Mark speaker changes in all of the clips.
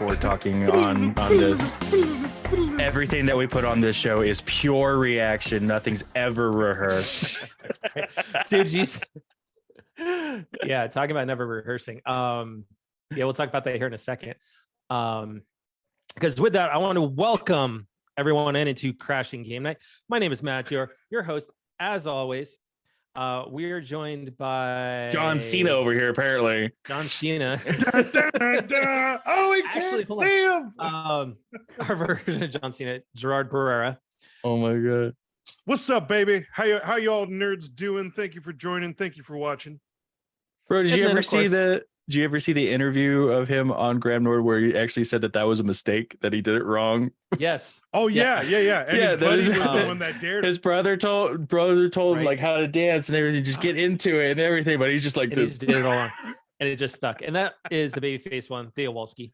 Speaker 1: before talking on this. Everything that we put on this show is pure reaction. Nothing's ever rehearsed.
Speaker 2: Dude, yeah, talking about never rehearsing. Yeah, we'll talk about that here in a second. Because with that, I want to welcome everyone into Crashing Game Night. My name is Matt, your host, as always. We are joined by
Speaker 1: John Cena over here, apparently.
Speaker 2: John Cena.
Speaker 3: Oh, we can't see him.
Speaker 2: Our version of John Cena, Gerard Barrera.
Speaker 1: Oh my god.
Speaker 3: What's up, baby? How y'all nerds doing? Thank you for joining. Thank you for watching.
Speaker 1: Bro, did you ever see the interview of him on Graham Norton where he actually said that was a mistake, that he did it wrong?
Speaker 2: Yes.
Speaker 3: Oh yeah. And his buddy was the one that dared.
Speaker 1: His brother told him like how to dance and everything, just get into it and everything, but he's just like
Speaker 2: this. He just did it all wrong. And it just stuck. And that is the babyface one, Theo Walski.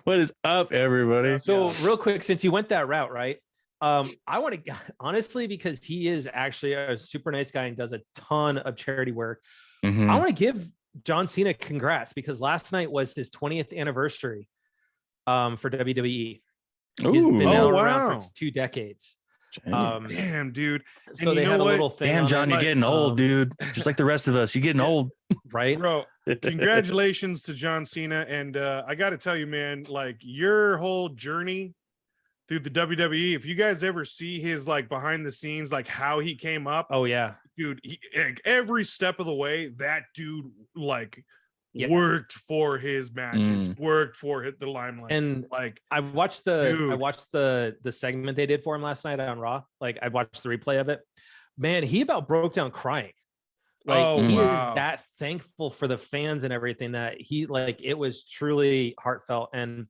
Speaker 1: What is up, everybody?
Speaker 2: So real quick, since you went that route, right? I want to honestly, because he is actually a super nice guy and does a ton of charity work.
Speaker 1: Mm-hmm.
Speaker 2: I want to give John Cena congrats because last night was his 20th anniversary for WWE. He's been around for 2 decades.
Speaker 3: Damn, dude.
Speaker 2: So they had a little thing.
Speaker 1: Damn, John, you're getting old, dude. Just like the rest of us. You're getting old.
Speaker 2: Right?
Speaker 3: Bro, congratulations to John Cena. And I got to tell you, man, like your whole journey through the WWE, if you guys ever see his like behind the scenes, like how he came up.
Speaker 2: Oh, yeah.
Speaker 3: Dude, every step of the way, that dude like worked for his matches, worked for the limelight.
Speaker 2: And
Speaker 3: like
Speaker 2: I watched the segment they did for him last night on Raw. Like I watched the replay of it. Man, he about broke down crying. Like he is that thankful for the fans and everything that he like. It was truly heartfelt. And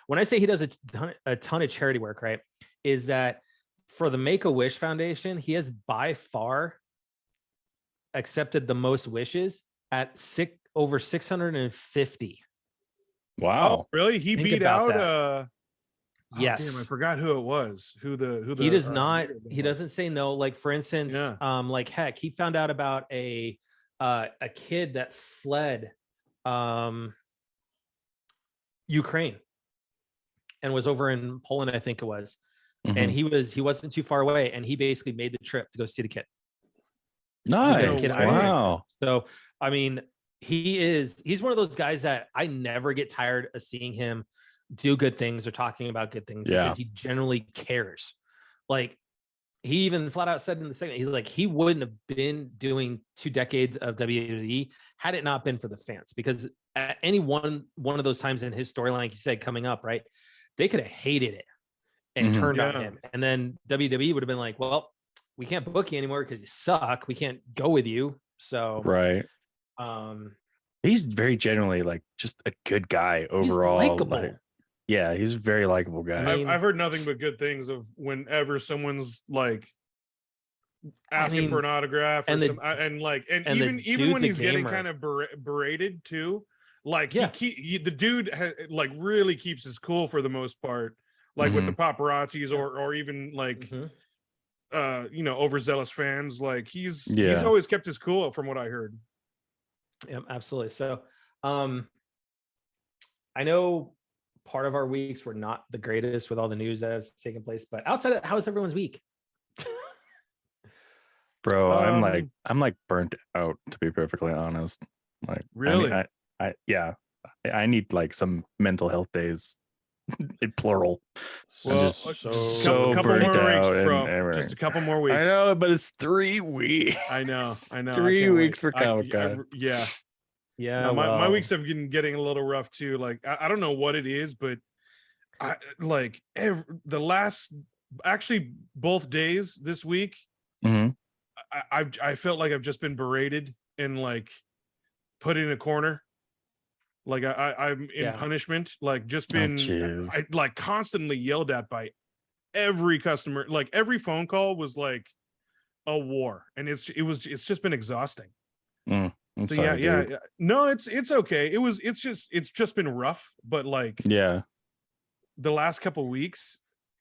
Speaker 2: when I say he does a ton of charity work, right, is that for the Make-A-Wish Foundation, he has by far accepted the most wishes at over 650.
Speaker 1: Wow.
Speaker 3: Oh, really? He beat out
Speaker 2: yes.
Speaker 3: Damn, I forgot who it was. Who the
Speaker 2: he does not he doesn't say no. Like for instance, like heck, he found out about a kid that fled Ukraine and was over in Poland, I think it was. Mm-hmm. And he wasn't too far away, and he basically made the trip to go see the kid.
Speaker 1: Nice. Wow.
Speaker 2: So I mean, he's one of those guys that I never get tired of seeing him do good things or talking about good things because he generally cares. Like he even flat out said in the segment, he's like, he wouldn't have been doing 2 decades of WWE had it not been for the fans, because at any one of those times in his storyline, like he said, coming up, right, they could have hated it and turned on him. And then WWE would have been like, well, we can't book you anymore because you suck. We can't go with you. So
Speaker 1: right. He's very generally like just a good guy overall.
Speaker 2: He's likable.
Speaker 1: Like, yeah, he's a very likable guy.
Speaker 3: I've heard nothing but good things of whenever someone's like asking for an autograph or even when he's getting kind of berated too. Like the dude like really keeps his cool for the most part. Like with the paparazzis or even like overzealous fans. Like he's always kept his cool from what I heard.
Speaker 2: Yeah, absolutely. So I know part of our weeks were not the greatest with all the news that has taken place, but outside of that, how's everyone's week?
Speaker 1: Bro, I'm like burnt out, to be perfectly honest. Like
Speaker 3: really?
Speaker 1: I need like some mental health days. In plural.
Speaker 3: Well,
Speaker 1: just so burnt out, bro.
Speaker 3: Just a couple more weeks.
Speaker 1: I know, but it's 3 weeks.
Speaker 3: I know.
Speaker 1: 3 weeks for Comic-Con.
Speaker 3: Yeah.
Speaker 2: No,
Speaker 3: my weeks have been getting a little rough too. Like I don't know what it is, but I like the last actually both days this week. I felt like I've just been berated and like put in a corner. Like I'm in punishment, like just been like constantly yelled at by every customer. Like every phone call was like a war, and it's just been exhausting. So sorry, no, it's okay. It's just been rough, but like the last couple of weeks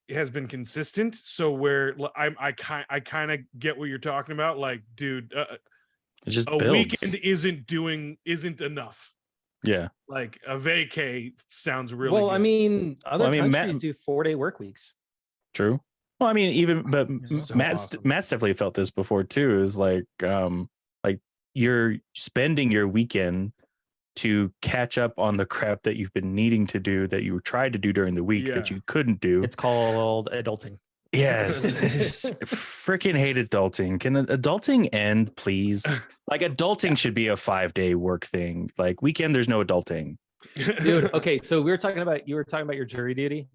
Speaker 3: has been consistent. So where I kind of get what you're talking about. Like, dude,
Speaker 1: it just
Speaker 3: a
Speaker 1: builds.
Speaker 3: weekend isn't enough.
Speaker 1: Yeah.
Speaker 3: Like a vacay sounds really
Speaker 2: well,
Speaker 3: good.
Speaker 2: I mean, other countries
Speaker 1: Matt,
Speaker 2: do 4-day work weeks.
Speaker 1: True. Well, I mean,
Speaker 3: So
Speaker 1: Matt's
Speaker 3: awesome.
Speaker 1: definitely felt this before too. Is like you're spending your weekend to catch up on the crap that you've been needing to do that you tried to do during the week that you couldn't do.
Speaker 2: It's called adulting.
Speaker 1: Yes, I just freaking hate adulting. Can adulting end, please? Like adulting should be a 5-day work thing. Like weekend, there's no adulting.
Speaker 2: Dude, okay, so you were talking about your jury duty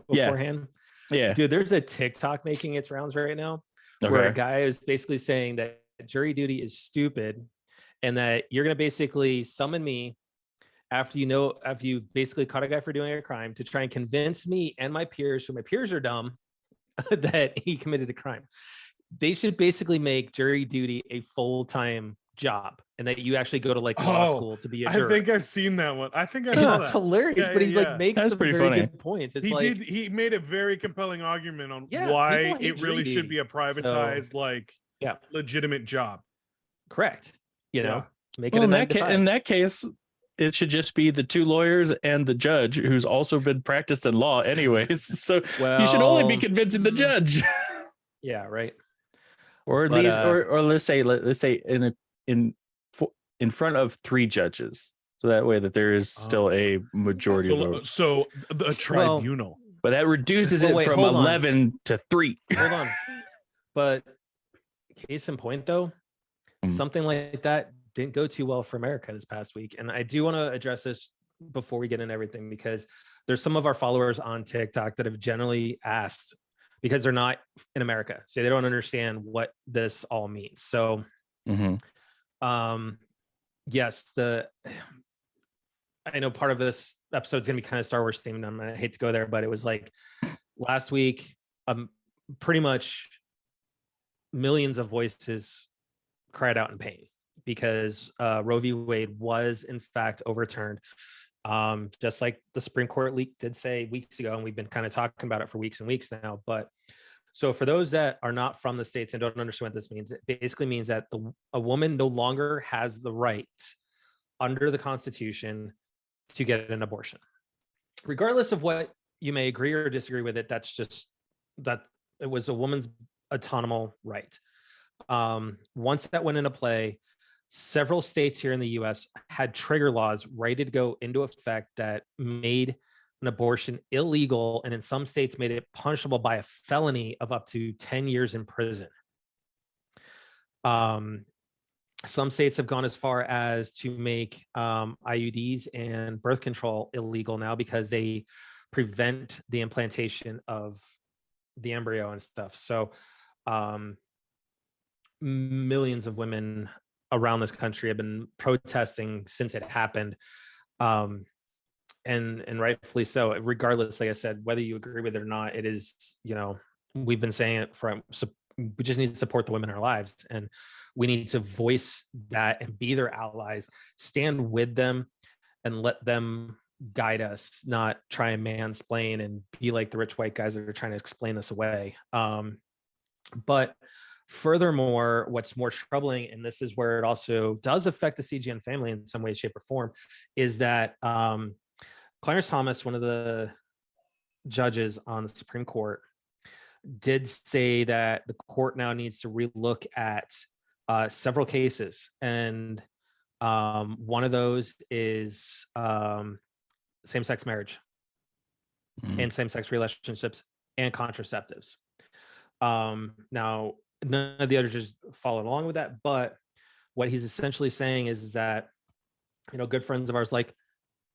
Speaker 2: beforehand.
Speaker 1: Yeah.
Speaker 2: Dude, there's a TikTok making its rounds right now where a guy is basically saying that jury duty is stupid and that you're going to basically summon me after you basically caught a guy for doing a crime to try and convince me and my peers, who my peers are dumb, that he committed a crime. They should basically make jury duty a full-time job and that you actually go to like law school to be a juror.
Speaker 3: I think I've seen that one. I think I saw that.
Speaker 2: It's hilarious, but he like makes some very
Speaker 1: funny.
Speaker 2: good points. It's
Speaker 3: he made a very compelling argument on why it really should be a privatized, legitimate job.
Speaker 2: Correct. You know, make it
Speaker 1: in that case, it should just be the 2 lawyers and the judge who's also been practiced in law anyways. So you should only be convincing the judge.
Speaker 2: Yeah, right.
Speaker 1: Or at least, or let's say in front of 3 judges, so that way that there is still a majority vote.
Speaker 3: So a tribunal,
Speaker 1: but that reduces it from 11 to 3.
Speaker 2: Hold on, but case in point, though, something like that didn't go too well for America this past week, and I do want to address this before we get into everything because there's some of our followers on TikTok that have generally asked, because they're not in America, so they don't understand what this all means. So, yes, I know part of this episode is going to be kind of Star Wars themed. I hate to go there, but it was like last week, pretty much millions of voices cried out in pain because Roe v. Wade was in fact overturned. Just like the Supreme Court leak did say weeks ago, and we've been kind of talking about it for weeks and weeks now. But so for those that are not from the States and don't understand what this means, it basically means that a woman no longer has the right under the Constitution to get an abortion. Regardless of what you may agree or disagree with it, that's just that it was a woman's autonomous right. Once that went into play, several states here in the US had trigger laws ready to go into effect that made an abortion illegal, and in some states made it punishable by a felony of up to 10 years in prison. Some states have gone as far as to make IUDs and birth control illegal now because they prevent the implantation of the embryo and stuff. So millions of women around this country have been protesting since it happened. And rightfully so, regardless, like I said, whether you agree with it or not, it is, we've been saying it we just need to support the women in our lives, and we need to voice that and be their allies, stand with them and let them guide us, not try and mansplain and be like the rich white guys that are trying to explain this away. But furthermore, what's more troubling, and this is where it also does affect the CGN family in some way, shape, or form, is that Clarence Thomas, one of the judges on the Supreme Court, did say that the court now needs to relook at several cases. And one of those is same-sex marriage and same-sex relationships and contraceptives. Now, none of the others just followed along with that, but what he's essentially saying is that, good friends of ours like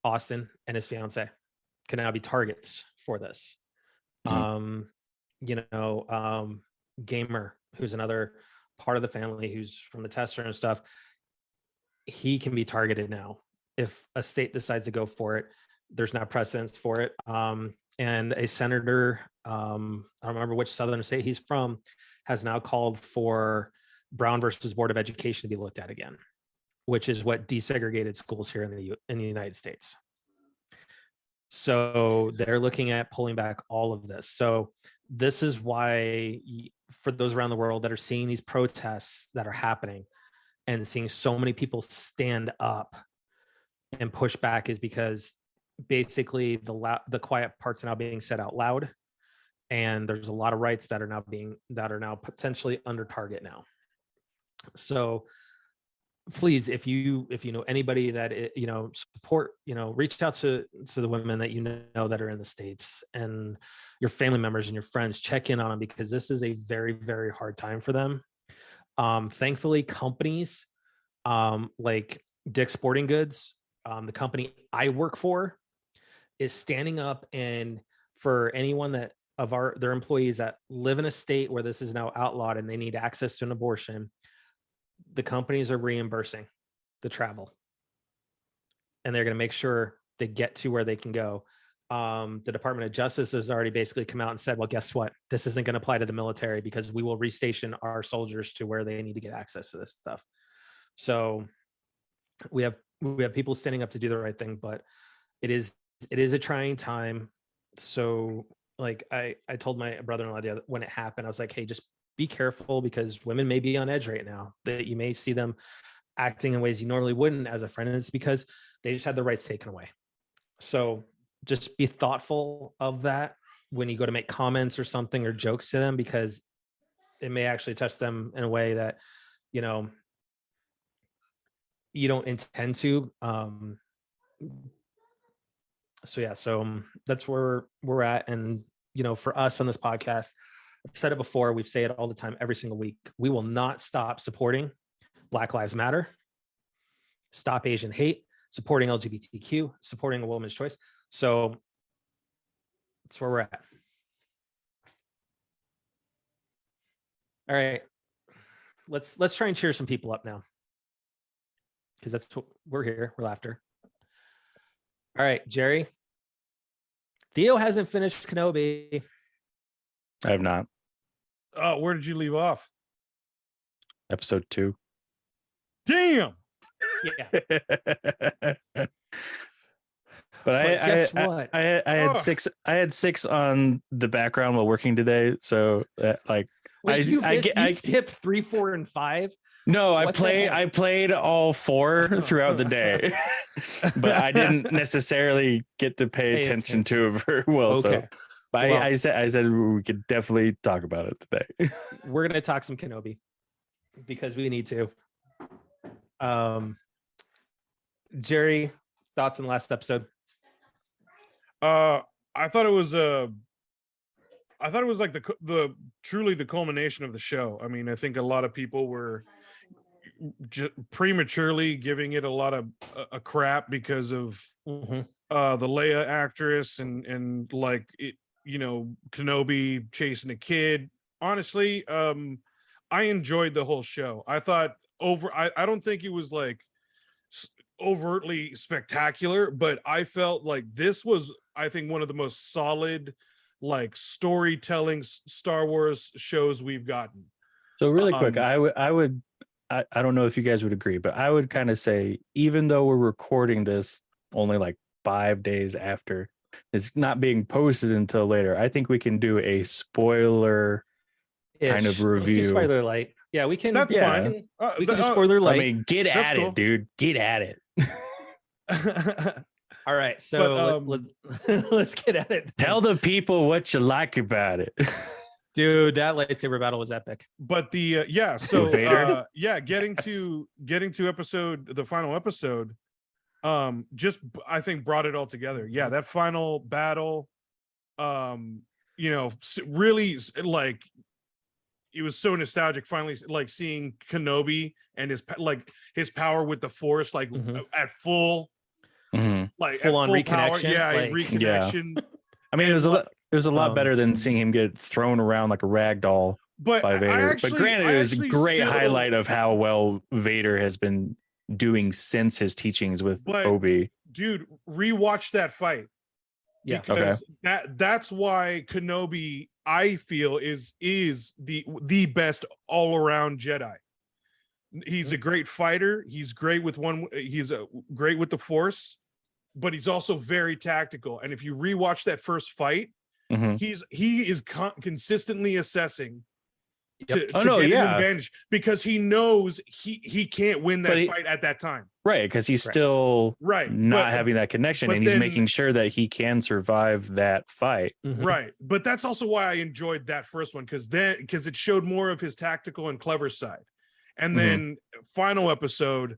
Speaker 2: Austin and his fiance can now be targets for this. Gamer, who's another part of the family, who's from the tester and stuff, he can be targeted now if a state decides to go for it. There's now precedence for it. And a senator, I don't remember which southern state he's from, has now called for Brown versus Board of Education to be looked at again, which is what desegregated schools here in the United States. So they're looking at pulling back all of this. So this is why, for those around the world that are seeing these protests that are happening and seeing so many people stand up, and pushback is because basically the quiet parts are now being said out loud, and there's a lot of rights that are now potentially under target now. So please, if you know anybody that support, reach out to the women that that are in the States, and your family members and your friends, check in on them, because this is a very, very hard time for them. Thankfully, companies like Dick's Sporting Goods, the company I work for, is standing up, and for anyone that their employees that live in a state where this is now outlawed and they need access to an abortion, the companies are reimbursing the travel, and they're going to make sure they get to where they can go. The Department of Justice has already basically come out and said, well, guess what? This isn't going to apply to the military, because we will restation our soldiers to where they need to get access to this stuff. So we have people standing up to do the right thing, but it is a trying time. So like I told my brother-in-law when it happened, I was like, hey, just be careful, because women may be on edge right now, that you may see them acting in ways you normally wouldn't as a friend. And it's because they just had their rights taken away. So just be thoughtful of that when you go to make comments or something or jokes to them, because it may actually touch them in a way that, you don't intend to. So that's where we're at. And, for us on this podcast, I've said it before, we've said it all the time, every single week, we will not stop supporting Black Lives Matter, stop Asian hate, supporting LGBTQ, supporting a woman's choice. So that's where we're at. All right. Let's try and cheer some people up now, because that's what we're here. We're laughter. All right, Jerry. Theo hasn't finished Kenobi.
Speaker 1: I have not.
Speaker 3: Oh, where did you leave off?
Speaker 1: Episode 2.
Speaker 3: Damn.
Speaker 2: Yeah.
Speaker 1: But
Speaker 2: guess what?
Speaker 1: I had 6. I had 6 on the background while working today. So
Speaker 2: Wait, you skipped 3, 4, and 5.
Speaker 1: No, I played all 4 throughout the day, but I didn't necessarily get to pay attention to it very well. Okay. So, but I said we could definitely talk about it today.
Speaker 2: We're gonna talk some Kenobi because we need to. Jerry, thoughts on the last episode?
Speaker 3: I thought it was like the truly the culmination of the show. I mean, I think a lot of people were prematurely giving it a lot of a crap because of the Leia actress and like it, Kenobi chasing a kid. Honestly, I enjoyed the whole show. I thought I don't think it was like overtly spectacular, but I felt like this was, I think, one of the most solid like storytelling Star Wars shows we've gotten.
Speaker 1: So really quick, I don't know if you guys would agree, but I would kind of say, even though we're recording this only like 5 days after it's not being posted until later, I think we can do a spoiler kind of review.
Speaker 2: Spoiler light. Yeah, we can.
Speaker 3: That's fine.
Speaker 2: We can do spoiler light.
Speaker 1: I mean, get at it, dude. Get at it.
Speaker 2: All right, so let's get at it.
Speaker 1: Tell the people what you like about it.
Speaker 2: Dude, that lightsaber battle was epic.
Speaker 3: But the getting to the final episode, just I think brought it all together. Yeah, that final battle, really like it was so nostalgic. Finally, like seeing Kenobi and his power with the Force, like at full, like
Speaker 2: full on reconnection.
Speaker 3: Power. Yeah, reconnection.
Speaker 1: Yeah. I mean, it was a lot better than seeing him get thrown around like a rag doll by Vader. But granted, it was a great highlight of how well Vader has been doing since his teachings with Obi.
Speaker 3: Dude, rewatch that fight.
Speaker 2: Yeah,
Speaker 3: because that's why Kenobi, I feel, is the best all around Jedi. He's a great fighter. He's great with great with the Force, but he's also very tactical. And if you rewatch that first fight, he is consistently assessing to get an advantage because he knows he can't win that fight at that time.
Speaker 1: Right, because he's still not having that connection, and he's making sure that he can survive that fight.
Speaker 3: Right, but that's also why I enjoyed that first one because it showed more of his tactical and clever side, and then final episode,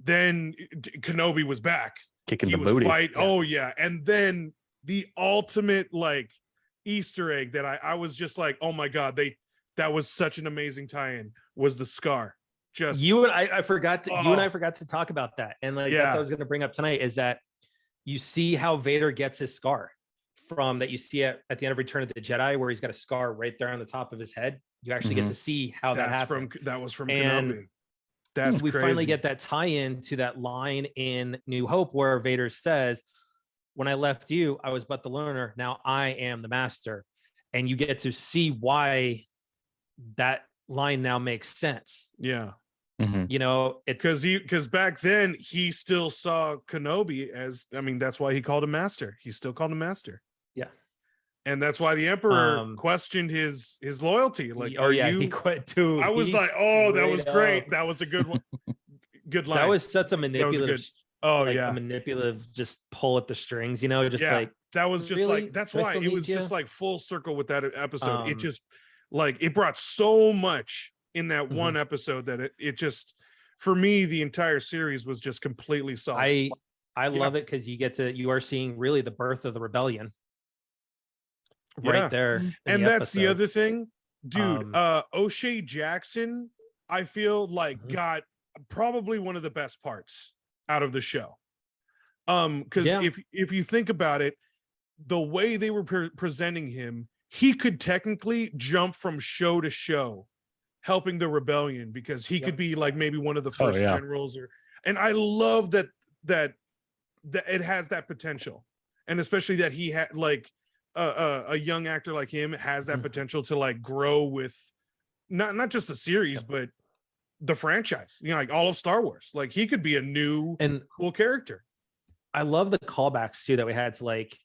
Speaker 3: then Kenobi was back,
Speaker 1: kicking the booty.
Speaker 3: Oh yeah, and then the ultimate like Easter egg that I was just like, oh my god, that was such an amazing tie-in was the scar. Just
Speaker 2: you and I forgot to talk about that. And like that's what I was going to bring up tonight is that you see how Vader gets his scar from that you see at the end of Return of the Jedi where he's got a scar right there on the top of his head. You actually get to see how that happened.
Speaker 3: That was from Kenobi. That's
Speaker 2: we
Speaker 3: crazy.
Speaker 2: finally get that tie-in to that line in New Hope where Vader says, "When I left you, I was but the learner. Now I am the master." And you get to see why that line now makes sense.
Speaker 3: Yeah.
Speaker 2: You know, it's
Speaker 3: because back then he still saw Kenobi as, I mean, that's why he called him master. He still called him master.
Speaker 2: Yeah.
Speaker 3: And that's why the Emperor questioned his loyalty. Like,
Speaker 2: he quit too.
Speaker 3: I was like, oh, that was great. That was a good one. Good line.
Speaker 2: That was such a manipulative.
Speaker 3: A
Speaker 2: manipulative, just pull at the strings, you know, just like
Speaker 3: that was just really? Like that's why it was just like full circle with that episode. It just like it brought so much in that one episode that it just, for me, the entire series was just completely solid.
Speaker 2: I love it because you are seeing really the birth of the rebellion right there.
Speaker 3: And that's the other thing, dude. O'Shea Jackson, I feel like got probably one of the best parts out of the show. Because if you think about it, the way they were presenting him, he could technically jump from show to show helping the rebellion because he could be like maybe one of the first generals and I love that it has that potential, and especially that he had like a young actor like him has that potential to like grow with not just the series but the franchise, you know, like all of Star Wars. Like he could be a new and cool character.
Speaker 2: I love the callbacks too that we had to like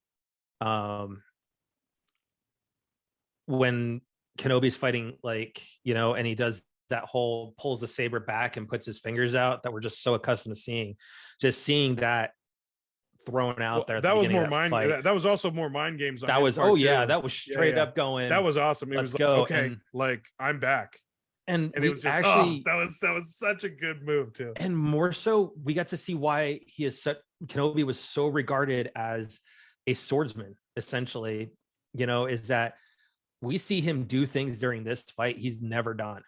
Speaker 2: when Kenobi's fighting, like, you know, and he does that whole pulls the saber back and puts his fingers out that we're just so accustomed to seeing. Just seeing that thrown out there.
Speaker 3: That was more that was also more mind games.
Speaker 2: That was that was straight up going.
Speaker 3: That was awesome. It was
Speaker 2: go.
Speaker 3: Like, okay, and, like I'm back.
Speaker 2: And
Speaker 3: it was just
Speaker 2: actually
Speaker 3: that was such a good move too.
Speaker 2: And more so, we got to see why Kenobi was so regarded as a swordsman, essentially, you know, is that we see him do things during this fight he's never done.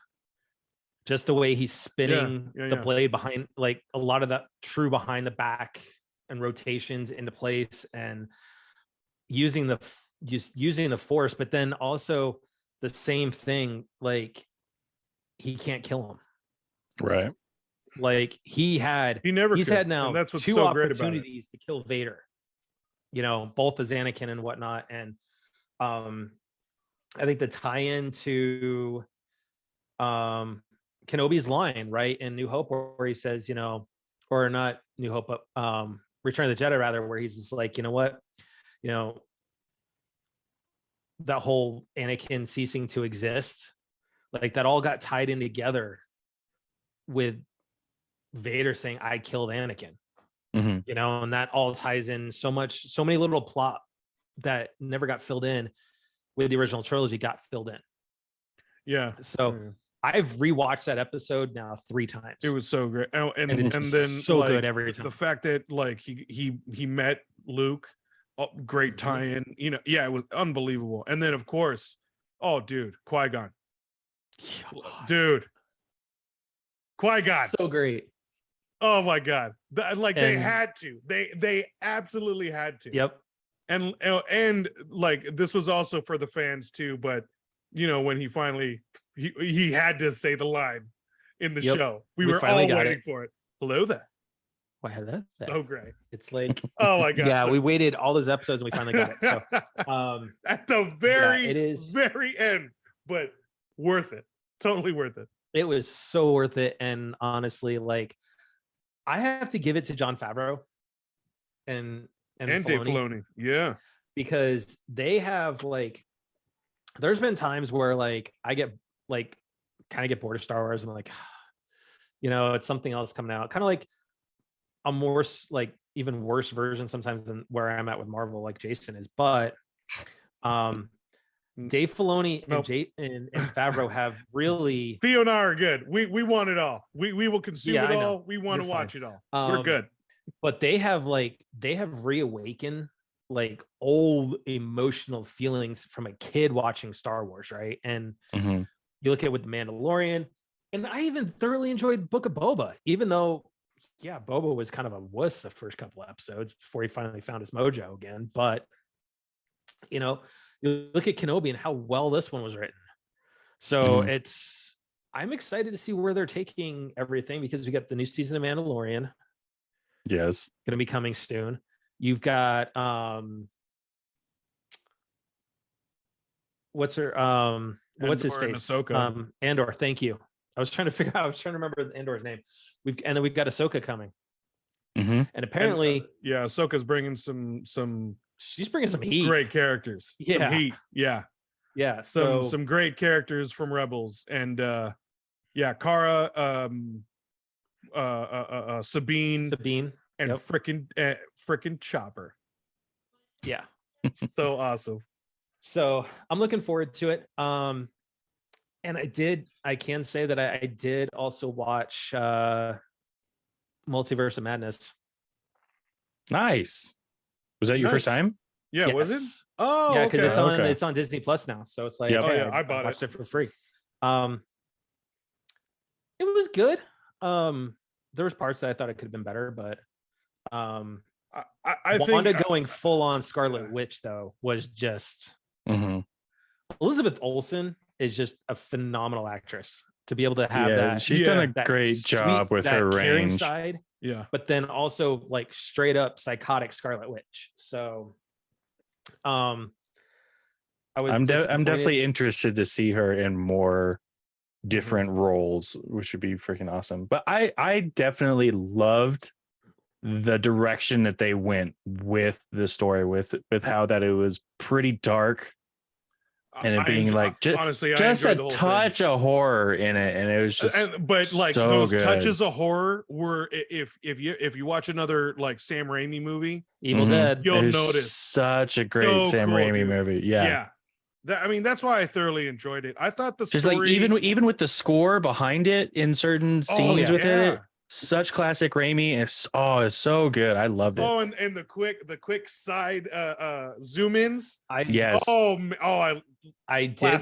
Speaker 2: Just the way he's spinning the blade behind, like a lot of that true behind the back and rotations into place and using the force, but then also the same thing, like he can't kill him.
Speaker 1: Right.
Speaker 2: Like he's had now
Speaker 3: that's what's
Speaker 2: 2
Speaker 3: so
Speaker 2: opportunities to kill Vader, you know, both as Anakin and whatnot. And I think the tie-in to Kenobi's line, right, in New Hope, where he says, you know, or not New Hope, but Return of the Jedi, rather, where he's just like, you know what, you know, that whole Anakin ceasing to exist, like that all got tied in together with Vader saying, I killed Anakin, you know, and that all ties in so many little plot that never got filled in with the original trilogy got filled in.
Speaker 3: Yeah.
Speaker 2: So I've rewatched that episode now 3 times.
Speaker 3: It was so great. And then
Speaker 2: so
Speaker 3: like,
Speaker 2: good every time.
Speaker 3: The fact that like he met Luke, great tie-in, you know, it was unbelievable. And then of course, dude, Qui-Gon. Dude. Qui-Gon.
Speaker 2: So great.
Speaker 3: Oh my God. They had to. They absolutely had to.
Speaker 2: Yep.
Speaker 3: And like this was also for the fans too, but you know, when he finally he had to say the line in the show. We were all waiting for it. Hello there.
Speaker 2: Why had that?
Speaker 3: So great.
Speaker 2: It's like
Speaker 3: oh my God.
Speaker 2: Yeah, we waited all those episodes and we finally got it. So
Speaker 3: at the very end, but worth it. Totally worth it.
Speaker 2: It was so worth it. And honestly, like I have to give it to Jon Favreau and
Speaker 3: Dave Filoni. Yeah.
Speaker 2: Because they have like there's been times where like I get like kind of get bored of Star Wars. I'm like, it's something else coming out. Kind of like a more like even worse version sometimes than where I'm at with Marvel, like Jason is. But Dave Filoni and Favreau have really.
Speaker 3: Theo and I are good. We want it all. We will consume it all. We want to watch it all. We're good.
Speaker 2: But they have reawakened like old emotional feelings from a kid watching Star Wars, right? And you look at it with The Mandalorian, and I even thoroughly enjoyed Book of Boba, even though, Boba was kind of a wuss the first couple of episodes before he finally found his mojo again. But you look at Kenobi and how well this one was written. So I'm excited to see where they're taking everything, because we got the new season of Mandalorian.
Speaker 1: Yes,
Speaker 2: going to be coming soon. You've got what's his face? Andor. Thank you. I was trying to remember Andor's name. We've got Ahsoka coming. And apparently,
Speaker 3: Ahsoka's bringing some.
Speaker 2: She's bringing some heat.
Speaker 3: Great characters.
Speaker 2: Yeah.
Speaker 3: Some heat. Yeah.
Speaker 2: Yeah.
Speaker 3: Some great characters from Rebels, and Cara, Sabine, and frickin' Chopper.
Speaker 2: Yeah.
Speaker 3: So awesome.
Speaker 2: So I'm looking forward to it. And I can say that I did also watch Multiverse of Madness.
Speaker 1: Nice. Was that your first time?
Speaker 3: Yeah,
Speaker 2: yes.
Speaker 3: Was it? Oh,
Speaker 2: yeah, because it's on Disney Plus now. So it's like,
Speaker 3: I bought
Speaker 2: it for free. It was good. There was parts that I thought it could have been better, but
Speaker 3: I
Speaker 2: Wanda
Speaker 3: think
Speaker 2: going full on Scarlet Witch though was just Elizabeth Olsen is just a phenomenal actress to be able to have that.
Speaker 1: She's done a great job with her range
Speaker 2: side.
Speaker 3: Yeah,
Speaker 2: but then also like straight up psychotic Scarlet Witch. So I'm
Speaker 1: definitely interested to see her in more different roles, which would be freaking awesome. But I definitely loved the direction that they went with the story, with how that it was pretty dark, and it being just a touch of horror in it, and it was just
Speaker 3: those
Speaker 1: good.
Speaker 3: touches of horror were, if you watch another like Sam Raimi movie,
Speaker 2: Evil Dead,
Speaker 3: you'll notice
Speaker 1: such a great Sam Raimi movie. Yeah.
Speaker 3: That's why I thoroughly enjoyed it. I thought the
Speaker 1: just
Speaker 3: story,
Speaker 1: like even with the score behind it in certain scenes it, such classic Raimi. It's so good. I loved it.
Speaker 3: And the quick side zoom ins.
Speaker 2: I
Speaker 3: did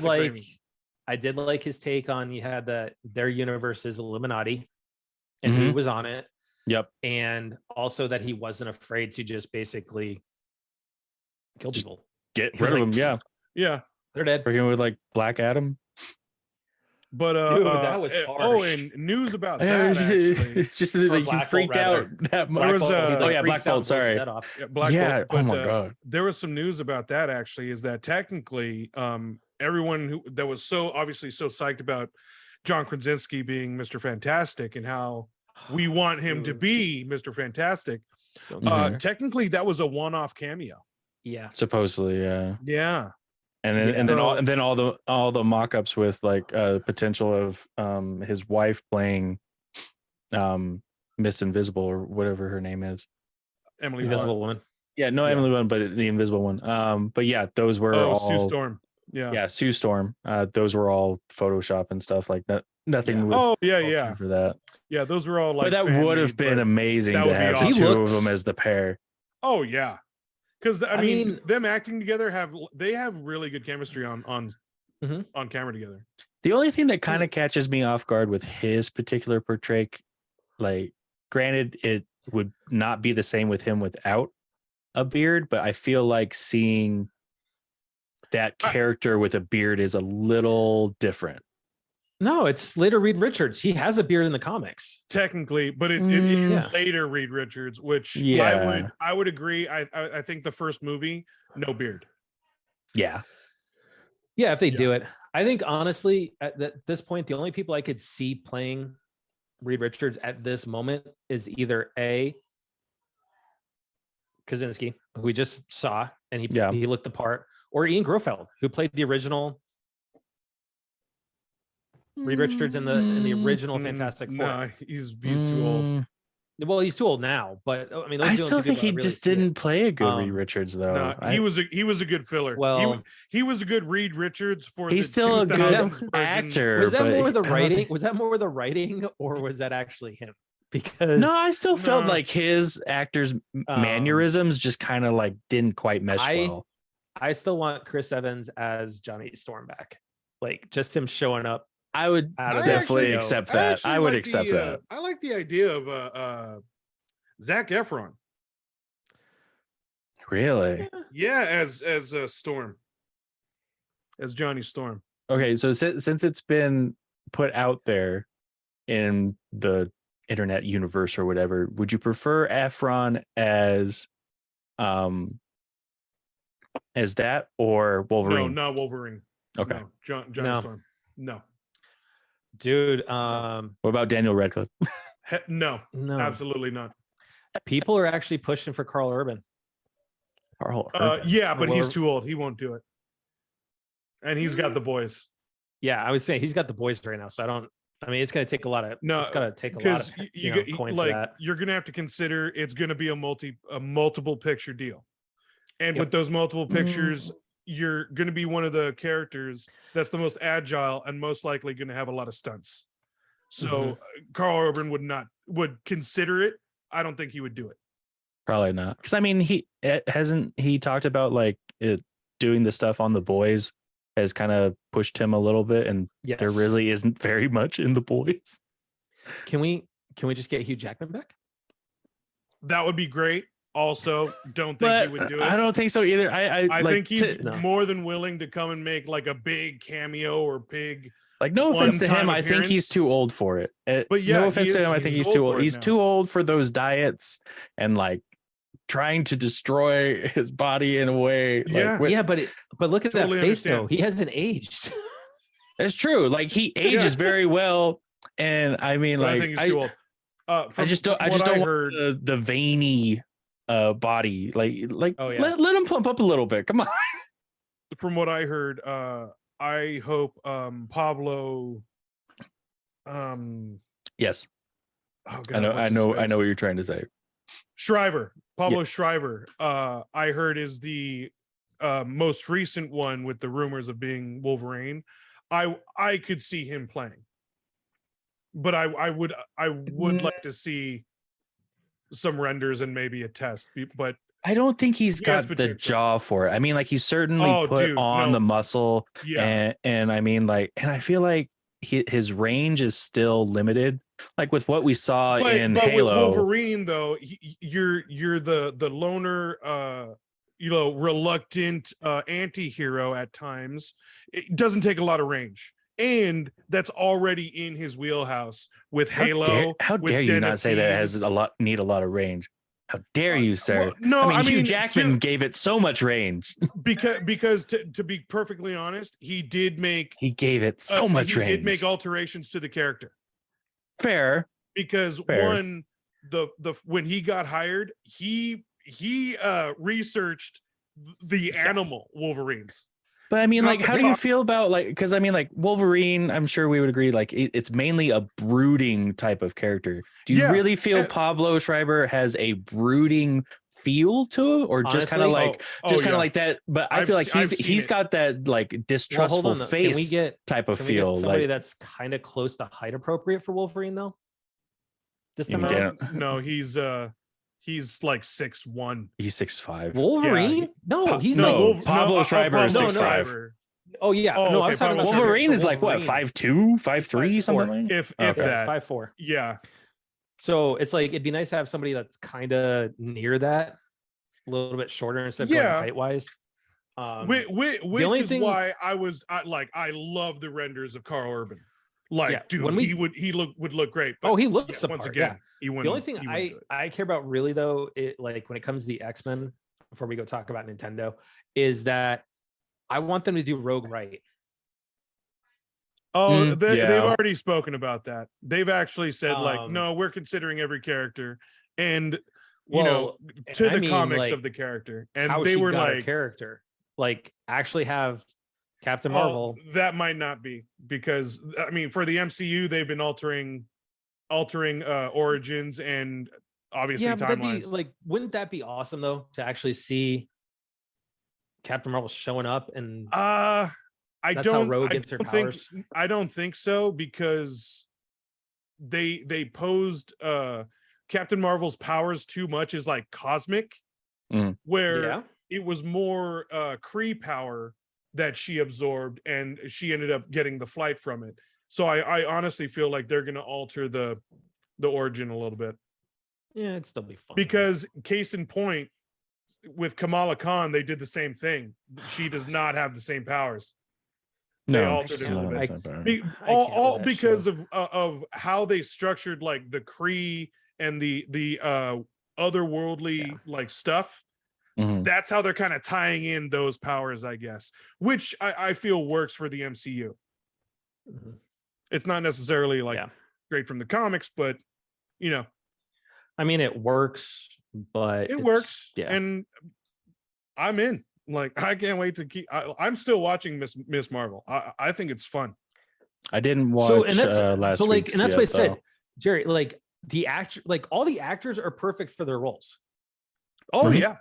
Speaker 2: like Raimi. I did like his take on, you had their universe is Illuminati and who was on it.
Speaker 1: Yep.
Speaker 2: And also that he wasn't afraid to just basically kill people.
Speaker 1: Get rid of them. Yeah.
Speaker 3: Yeah.
Speaker 2: They're dead.
Speaker 1: Working with like Black Adam.
Speaker 3: But
Speaker 2: dude, that was harsh.
Speaker 3: And news about that.
Speaker 1: It's just like you freaked out. That Black Bolt. Sorry.
Speaker 3: Black Bolt.
Speaker 1: Oh my god.
Speaker 3: There was some news about that actually. Is that technically, everyone that was so psyched about John Krasinski being Mr. Fantastic and how we want him to be Mr. Fantastic. Technically, that was a one-off cameo.
Speaker 2: Yeah.
Speaker 1: Supposedly, yeah.
Speaker 3: Yeah.
Speaker 1: And then all the mock-ups with like potential of his wife playing Miss Invisible or whatever her name is.
Speaker 3: Emily
Speaker 2: Invisible Woman.
Speaker 1: Yeah, no, Emily one, but the Invisible one. But yeah, those were all
Speaker 3: Sue Storm.
Speaker 1: Yeah, Sue Storm. Those were all Photoshop and stuff like that. Nothing was for that.
Speaker 3: Yeah, those were all like.
Speaker 1: But that would have been amazing to have the two of them as the pair.
Speaker 3: Oh yeah. Because I mean, them acting together have really good chemistry on camera together.
Speaker 1: The only thing that kind of catches me off guard with his particular portray, like, granted, it would not be the same with him without a beard, but I feel like seeing that character with a beard is a little different.
Speaker 2: No, it's later Reed Richards. He has a beard in the comics,
Speaker 3: technically, but it is later Reed Richards, which I would agree. I think the first movie, no beard.
Speaker 2: Yeah, if they do it, I think honestly at this point, the only people I could see playing Reed Richards at this moment is either A, Krasinski, who we just saw, and he looked the part, or Ian Grofeld, who played the original Reed Richards in the original Fantastic Four.
Speaker 3: No, he's too old.
Speaker 2: Well, he's too old now, but I mean, those
Speaker 1: I
Speaker 2: are the only
Speaker 1: still
Speaker 2: two
Speaker 1: think
Speaker 2: people
Speaker 1: he
Speaker 2: that really
Speaker 1: just
Speaker 2: see it.
Speaker 1: didn't play a good Reed Richards though.
Speaker 3: No, he was a good filler.
Speaker 2: Well,
Speaker 3: he was a good Reed Richards for
Speaker 1: he's
Speaker 3: the
Speaker 1: still a good
Speaker 3: 2000s
Speaker 1: actor.
Speaker 2: Was that
Speaker 1: but
Speaker 2: more the
Speaker 1: I don't
Speaker 2: writing?
Speaker 1: think-
Speaker 2: Was that more the writing, or was that actually him? Because
Speaker 1: No, I still felt
Speaker 3: No.
Speaker 1: like his actor's mannerisms just kind of like didn't quite mesh well.
Speaker 2: I still want Chris Evans as Johnny Storm back. Like just him showing up.
Speaker 1: I would definitely accept that. I would accept that.
Speaker 3: I like the idea of Zac Efron.
Speaker 1: Really?
Speaker 3: Yeah, as Storm, as Johnny Storm.
Speaker 1: Okay, so since it's been put out there in the internet universe or whatever, would you prefer Efron as that or Wolverine?
Speaker 3: No, not Wolverine.
Speaker 1: Okay.
Speaker 3: No, Johnny Storm. No.
Speaker 2: Dude,
Speaker 1: what about Daniel Radcliffe?
Speaker 3: No,
Speaker 2: no,
Speaker 3: absolutely not.
Speaker 2: People are actually pushing for Carl Urban.
Speaker 1: Carl Urban.
Speaker 3: Yeah, but he's too old. He won't do it. And he's got the boys.
Speaker 2: Yeah, I was saying he's got the boys right now, so I mean, it's gonna take a lot of.
Speaker 3: No,
Speaker 2: it's gonna take a lot of coin for that.
Speaker 3: You're gonna have to consider it's gonna be a multiple picture deal, and with those multiple pictures, you're gonna be one of the characters that's the most agile and most likely gonna have a lot of stunts. So Carl Urban would consider it. I don't think he would do it.
Speaker 1: Probably not, because I mean, he talked about like doing the stuff on The Boys has kind of pushed him a little bit, and there really isn't very much in The Boys.
Speaker 2: Can we just get Hugh Jackman back?
Speaker 3: That would be great. Also, don't think he would do it.
Speaker 1: I don't think so either. I
Speaker 3: think he's more than willing to come and make like a big cameo or big.
Speaker 1: Like, no offense to him, I think he's too old for it.
Speaker 3: But yeah,
Speaker 1: no offense to him, I think he's too old. He's too old for those diets and like trying to destroy his body in a way.
Speaker 2: But look at that face though. He hasn't aged.
Speaker 1: It's true. Like he ages very well, and I mean, like
Speaker 3: I think he's too old.
Speaker 1: I just don't want the veiny body. Like let him plump up a little bit. Come on.
Speaker 3: From what I heard, I hope Pablo.
Speaker 1: Yes.
Speaker 3: Oh God,
Speaker 1: I know what you're trying to say. Pablo Schreiber, I heard is the most recent one with the rumors of being Wolverine. I could see him playing, but I would like to see some renders and maybe a test. But I don't think he's got the jaw for it. I mean, like he's certainly put on the muscle, and I mean, like, and I feel like his range is still limited. Like with what we saw in Halo.
Speaker 3: With Wolverine, though, you're the loner, reluctant anti-hero at times. It doesn't take a lot of range, and that's already in his wheelhouse with Halo.
Speaker 1: How dare you not say that it has a lot of range? How dare you, sir?
Speaker 3: Well, no, I mean
Speaker 1: Hugh Jackman gave it so much range.
Speaker 3: because to be perfectly honest, he gave it so much range. He did make alterations to the character.
Speaker 1: Fair.
Speaker 3: Because when he got hired, he researched the animal Wolverines.
Speaker 1: But I mean, like, how do you feel about like? Because I mean, like Wolverine, I'm sure we would agree, like it's mainly a brooding type of character. Do you really feel Pablo Schreiber has a brooding feel to it, or just kind of like like that? But I feel like he's got that like distrustful face type of feel.
Speaker 2: Somebody that's kind of close to height appropriate for Wolverine, though. This time around,
Speaker 3: no, he's like 6'1".
Speaker 1: He's 6'5".
Speaker 2: Wolverine?
Speaker 1: Yeah.
Speaker 2: He's
Speaker 1: Pablo Schreiber is 6'5".
Speaker 2: Oh yeah,
Speaker 3: I was talking about
Speaker 1: Wolverine is like what, 5'2", 5'3", something like
Speaker 3: if that
Speaker 2: 5'4".
Speaker 3: Yeah.
Speaker 2: So it's like it'd be nice to have somebody that's kind of near that, a little bit shorter instead of going height wise.
Speaker 3: Which is why I love the renders of Carl Urban. Like, dude, he would look great.
Speaker 2: But he looks
Speaker 3: once again. The only thing
Speaker 2: I care about really though, like when it comes to the X-Men, before we go talk about Nintendo, is that I want them to do Rogue right.
Speaker 3: Oh, they've already spoken about that. They've actually said like, no, we're considering every character and the comics of the character. And they were like
Speaker 2: character, like actually have Captain Marvel.
Speaker 3: That might not be, because I mean, for the MCU, they've been altering origins and obviously timelines.
Speaker 2: Wouldn't that be awesome though, to actually see Captain Marvel showing up? And
Speaker 3: I
Speaker 2: that's how Rogue gets her powers.
Speaker 3: I don't think so, because they posed Captain Marvel's powers too much as like cosmic, where it was more Kree power that she absorbed, and she ended up getting the flight from it. So I honestly feel like they're going to alter the origin a little bit.
Speaker 2: Yeah, it'd still be fun.
Speaker 3: Because case in point, with Kamala Khan, they did the same thing. She does not have the same powers. They altered it a little bit. All because of how they structured like the Kree and the otherworldly like stuff. That's how they're kind of tying in those powers, I guess, which I feel works for the MCU. It's not necessarily like straight from the comics, but you know,
Speaker 2: I mean, it works, but
Speaker 3: it works. Yeah, and I'm in. Like, I can't wait to keep. I'm still watching Miss Marvel. I think it's fun.
Speaker 1: I didn't watch last week,
Speaker 2: and that's what I said, Jerry. Like all the actors are perfect for their roles.
Speaker 3: Oh yeah.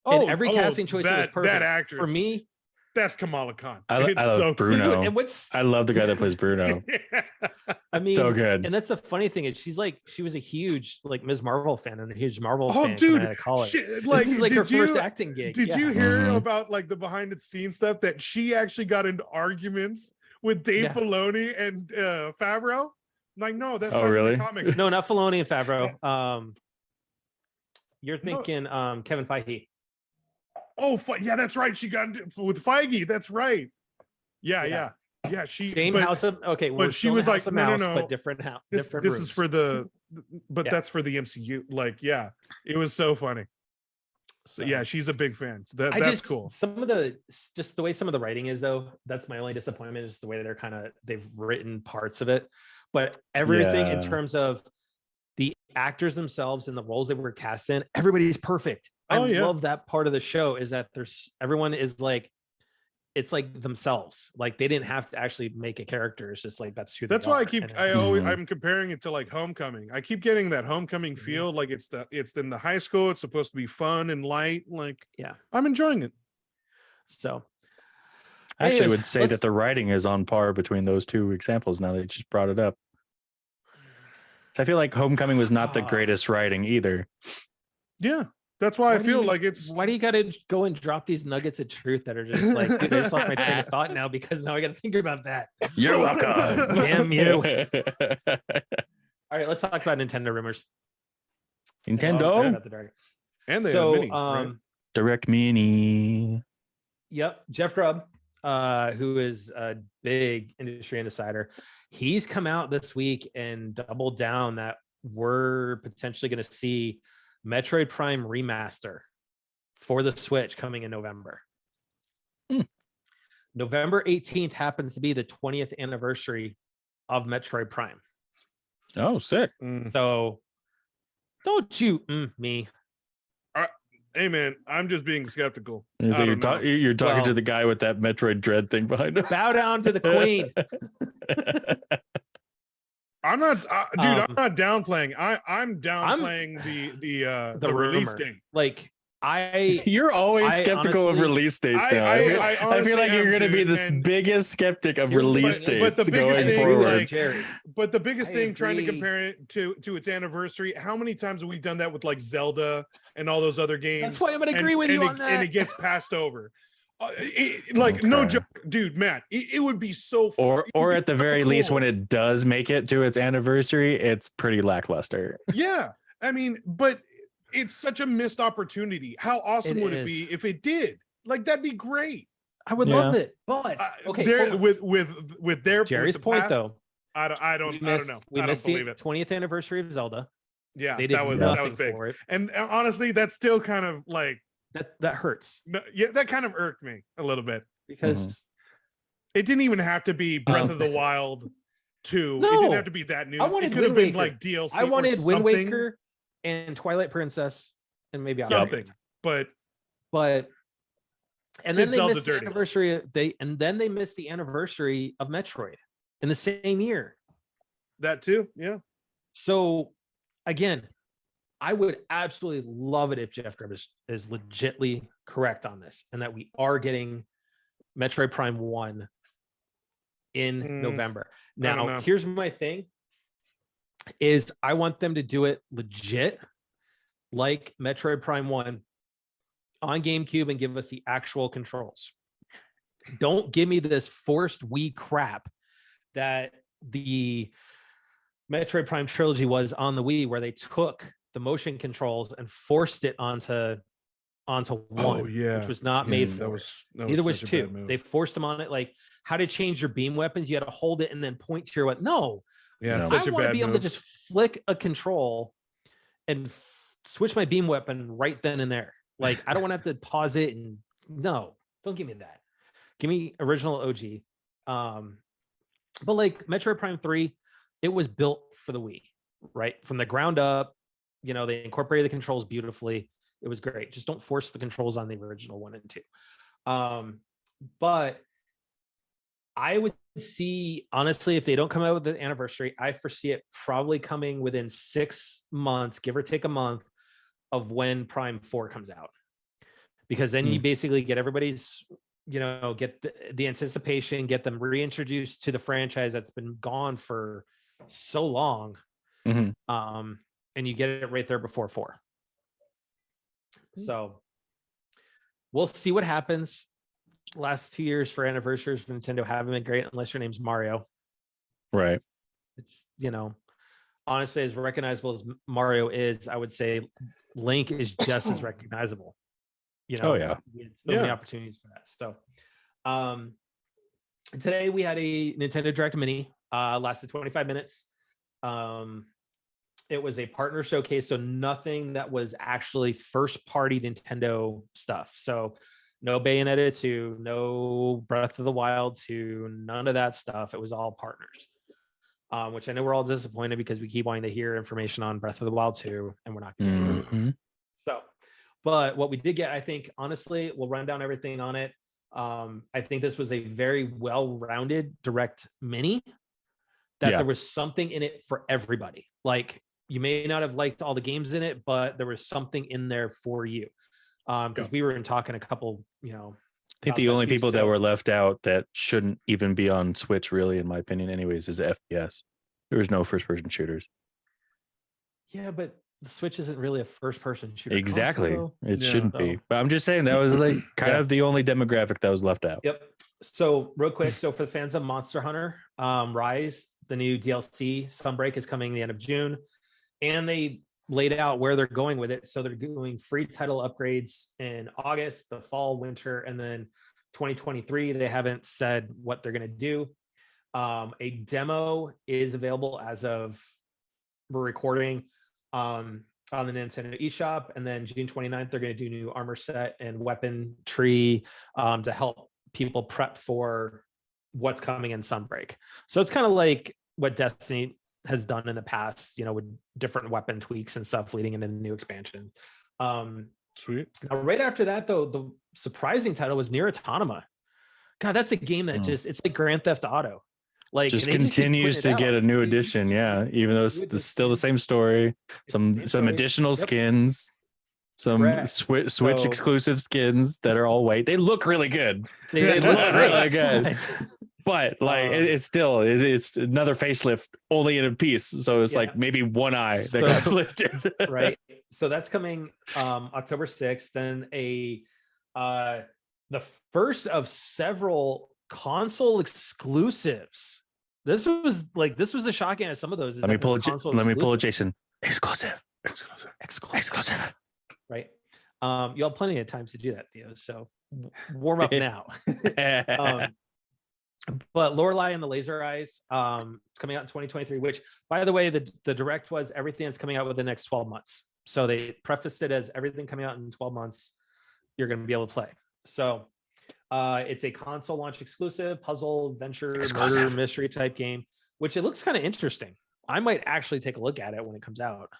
Speaker 2: And every casting choice is perfect.
Speaker 3: That actress,
Speaker 2: for me,
Speaker 3: that's Kamala Khan.
Speaker 1: I love Bruno. And I love the guy that plays Bruno.
Speaker 2: I mean,
Speaker 1: so good.
Speaker 2: And that's the funny thing is, she was a huge like Ms. Marvel fan and a huge Marvel fan.
Speaker 3: Oh, dude,
Speaker 2: out of college.
Speaker 3: This
Speaker 2: is like her first acting gig.
Speaker 3: Did you hear about like the behind the scenes stuff, that she actually got into arguments with Dave Filoni and Favreau? Like, no, that's not
Speaker 1: really?
Speaker 3: in the comics.
Speaker 2: No, not Filoni and Favreau. You're thinking Kevin Feige.
Speaker 3: Oh, yeah, that's right. She got into with Feige. That's right. Yeah. She
Speaker 2: same house of
Speaker 3: but she was like, no,
Speaker 2: but different house.
Speaker 3: This is for the, but that's for the MCU. Like, yeah, it was so funny. So yeah, she's a big fan. So that's cool.
Speaker 2: Some of the way some of the writing is though, that's my only disappointment, is the way they've written parts of it, but everything in terms of the actors themselves and the roles they were cast in, everybody's perfect. I love that part of the show, is that everyone is like, it's like themselves. Like, they didn't have to actually make a character. It's just like, that's who they are.
Speaker 3: That's why I'm comparing it to like Homecoming. I keep getting that Homecoming feel. Like it's in the high school. It's supposed to be fun and light. Like, I'm enjoying it.
Speaker 2: So
Speaker 1: I actually would say that the writing is on par between those two examples, now that you just brought it up. So I feel like Homecoming was not the greatest writing either.
Speaker 3: Yeah. That's why I feel like it's.
Speaker 2: Why do you got to go and drop these nuggets of truth that are just like, dude, I just lost my train of thought now because now I got to think about that.
Speaker 1: You're welcome.
Speaker 2: Damn you. All right, let's talk about Nintendo rumors.
Speaker 1: Nintendo
Speaker 3: and the Mini,
Speaker 1: right? Direct Mini.
Speaker 2: Yep, Jeff Grubb, who is a big industry insider, he's come out this week and doubled down that we're potentially going to see Metroid Prime Remaster for the Switch coming in November. November 18th happens to be the 20th anniversary of Metroid Prime.
Speaker 1: Oh, sick.
Speaker 2: So don't you me.
Speaker 3: Hey man, I'm just being skeptical.
Speaker 1: So you're talking to the guy with that Metroid Dread thing behind him.
Speaker 2: Bow down to the queen.
Speaker 3: I'm not, dude. I'm not downplaying. I'm downplaying the release date.
Speaker 2: Like
Speaker 1: you're always skeptical of release dates. I feel like you're going to be this biggest skeptic of release dates going forward.
Speaker 3: But the biggest thing, trying to compare it to its anniversary, how many times have we done that with like Zelda and all those other games?
Speaker 2: That's why I'm going to agree with you on that.
Speaker 3: And it gets passed over. No joke, dude, Matt, it would be so fun.
Speaker 1: Or at the very least, when it does make it to its anniversary, it's pretty lackluster.
Speaker 3: Yeah, I mean, but it's such a missed opportunity. How awesome would it be if it did? Like, that'd be great.
Speaker 2: I would love it, but
Speaker 3: okay, with their
Speaker 2: Jerry's point though,
Speaker 3: I don't know.
Speaker 2: We missed the 20th anniversary of Zelda.
Speaker 3: Yeah, that was big for it. And honestly, that's still kind of like.
Speaker 2: That hurts.
Speaker 3: Yeah, that kind of irked me a little bit,
Speaker 2: because
Speaker 3: it didn't even have to be Breath of the Wild 2.
Speaker 2: No,
Speaker 3: it didn't have to be that news.
Speaker 2: It
Speaker 3: could have been like DLC.
Speaker 2: I wanted Wind Waker and Twilight Princess and maybe
Speaker 3: something. But
Speaker 2: And then they missed the anniversary. They missed the anniversary of Metroid in the same year.
Speaker 3: That too, yeah.
Speaker 2: So again, I would absolutely love it if Jeff Grubb is legitly correct on this, and that we are getting Metroid Prime 1 in November. Now, here's my thing: is I want them to do it legit, like Metroid Prime 1 on GameCube, and give us the actual controls. Don't give me this forced Wii crap that the Metroid Prime trilogy was on the Wii, where they took the motion controls and forced it onto one, which was not made for. Neither was two. They forced them on it. Like how to change your beam weapons, you had to hold it and then point to your weapon. No,
Speaker 3: such
Speaker 2: I want to be able to just flick a control and switch my beam weapon right then and there. Like I don't want to have to pause it and no, don't give me that. Give me original OG. But like Metroid Prime 3, it was built for the Wii, right? From the ground up. They incorporated the controls beautifully. It was great. Just don't force the controls on the original 1 and 2. But I would see, honestly, if they don't come out with the anniversary, I foresee it probably coming within 6 months, give or take a month, of when Prime 4 comes out. Because then you basically get everybody's, get the anticipation, get them reintroduced to the franchise that's been gone for so long. And you get it right there before 4. So we'll see what happens. Last 2 years for anniversaries for Nintendo haven't been great unless your name's Mario.
Speaker 1: Right.
Speaker 2: It's, honestly, as recognizable as Mario is, I would say Link is just as recognizable.
Speaker 1: Oh yeah.
Speaker 2: So many opportunities for that. So today we had a Nintendo Direct Mini, lasted 25 minutes. It was a partner showcase, so nothing that was actually first party Nintendo stuff. So no Bayonetta 2, no Breath of the Wild 2, none of that stuff. It was all partners, which I know we're all disappointed because we keep wanting to hear information on Breath of the Wild 2, and we're not getting it. So, but what we did get, I think, honestly, we'll run down everything on it. I think this was a very well-rounded Direct Mini, that there was something in it for everybody. Like, you may not have liked all the games in it, but there was something in there for you. Because we were talking a couple, I
Speaker 1: think the only people that were left out that shouldn't even be on Switch, really, in my opinion, anyways, is FPS. There was no first-person shooters.
Speaker 2: Yeah, but the Switch isn't really a first-person shooter.
Speaker 1: Exactly.
Speaker 2: Console,
Speaker 1: it shouldn't be. But I'm just saying that was like kind of the only demographic that was left out.
Speaker 2: Yep. So real quick, for the fans of Monster Hunter Rise, the new DLC, Sunbreak, is coming the end of June. And they laid out where they're going with it. So they're doing free title upgrades in August, the fall, winter, and then 2023. They haven't said what they're going to do. A demo is available as of we're recording on the Nintendo eShop. And then June 29th, they're going to do new armor set and weapon tree to help people prep for what's coming in Sunbreak. So it's kind of like what Destiny has done in the past, with different weapon tweaks and stuff leading into the new expansion.
Speaker 3: Sweet.
Speaker 2: Now, right after that, though, the surprising title was Nier Automata. God, that's a game that it's like Grand Theft Auto. Like,
Speaker 1: just continues to get a new edition. Yeah. Even though it's still the same story, some additional skins, some Switch exclusive skins that are all white. They look really good. They look really good. But like it's another facelift only in a piece. So it's like maybe one eye that got lifted.
Speaker 2: Right. So that's coming October 6th. Then the first of several console exclusives. This was a shocking at some of those.
Speaker 1: Let me pull it, Jason. Exclusive.
Speaker 2: Right. You have plenty of times to do that, Theo. So warm up now. But Lorelei and the Laser Eyes, it's coming out in 2023, which, by the way, the direct was everything that's coming out within the next 12 months. So they prefaced it as everything coming out in 12 months, you're going to be able to play. So it's a console launch exclusive puzzle, adventure, murder, mystery type game, which it looks kind of interesting. I might actually take a look at it when it comes out.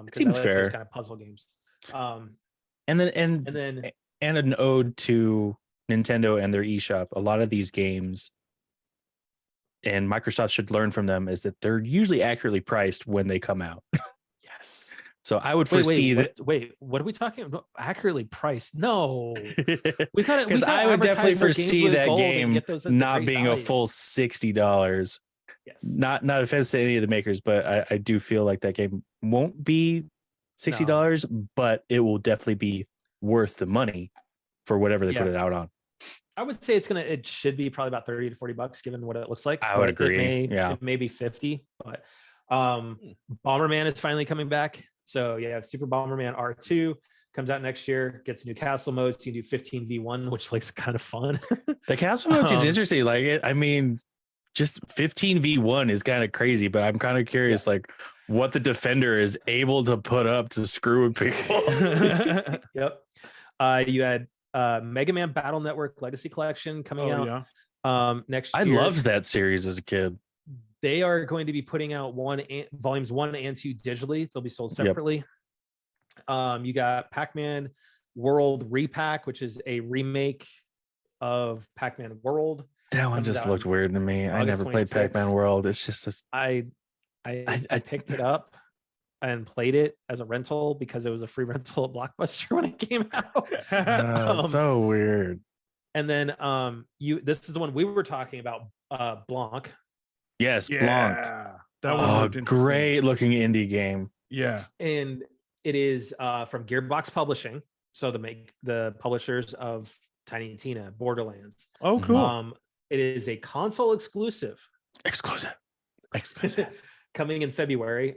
Speaker 1: It seems fair.
Speaker 2: Those kind of puzzle games.
Speaker 1: And an ode to Nintendo and their eShop, a lot of these games, and Microsoft should learn from them, is that they're usually accurately priced when they come out.
Speaker 2: Yes.
Speaker 1: So I would foresee that.
Speaker 2: Wait, what are we talking about? Accurately priced? No, we got it.
Speaker 1: Because I would definitely foresee that game not being a full $60.
Speaker 2: Yes.
Speaker 1: Not offense to any of the makers, but I do feel like that game won't be $60, but it will definitely be worth the money for whatever they put it out on.
Speaker 2: I would say it should be probably about $30 to $40 given what it looks like.
Speaker 1: I would agree.
Speaker 2: It may be 50, but Bomberman is finally coming back. So yeah, Super Bomberman R2 comes out next year, gets new castle modes. You can do 15v1, which looks kind of fun.
Speaker 1: The castle modes is interesting. Like it, I mean, just 15v1 is kind of crazy, but I'm kind of curious, like what the defender is able to put up to screw with people.
Speaker 2: Yep. You had Mega Man Battle Network Legacy Collection coming out next year.
Speaker 1: I loved that series as a kid.
Speaker 2: They are going to be putting out volumes 1 and 2 digitally. They'll be sold separately. You got Pac-Man World Repack, which is a remake of Pac-Man World.
Speaker 1: That one just looked weird to me. I never played Pac-Man World. It's just this.
Speaker 2: I picked it up and played it as a rental because it was a free rental at Blockbuster when it came out.
Speaker 1: So weird.
Speaker 2: And then this is the one we were talking about, Blanc.
Speaker 1: Yes, Blanc.
Speaker 3: That was
Speaker 1: great looking indie game.
Speaker 3: Yeah.
Speaker 2: And it is from Gearbox Publishing. So the publishers of Tiny and Tina, Borderlands.
Speaker 3: Oh, cool.
Speaker 2: It is a console exclusive.
Speaker 1: Exclusive.
Speaker 2: Coming in February.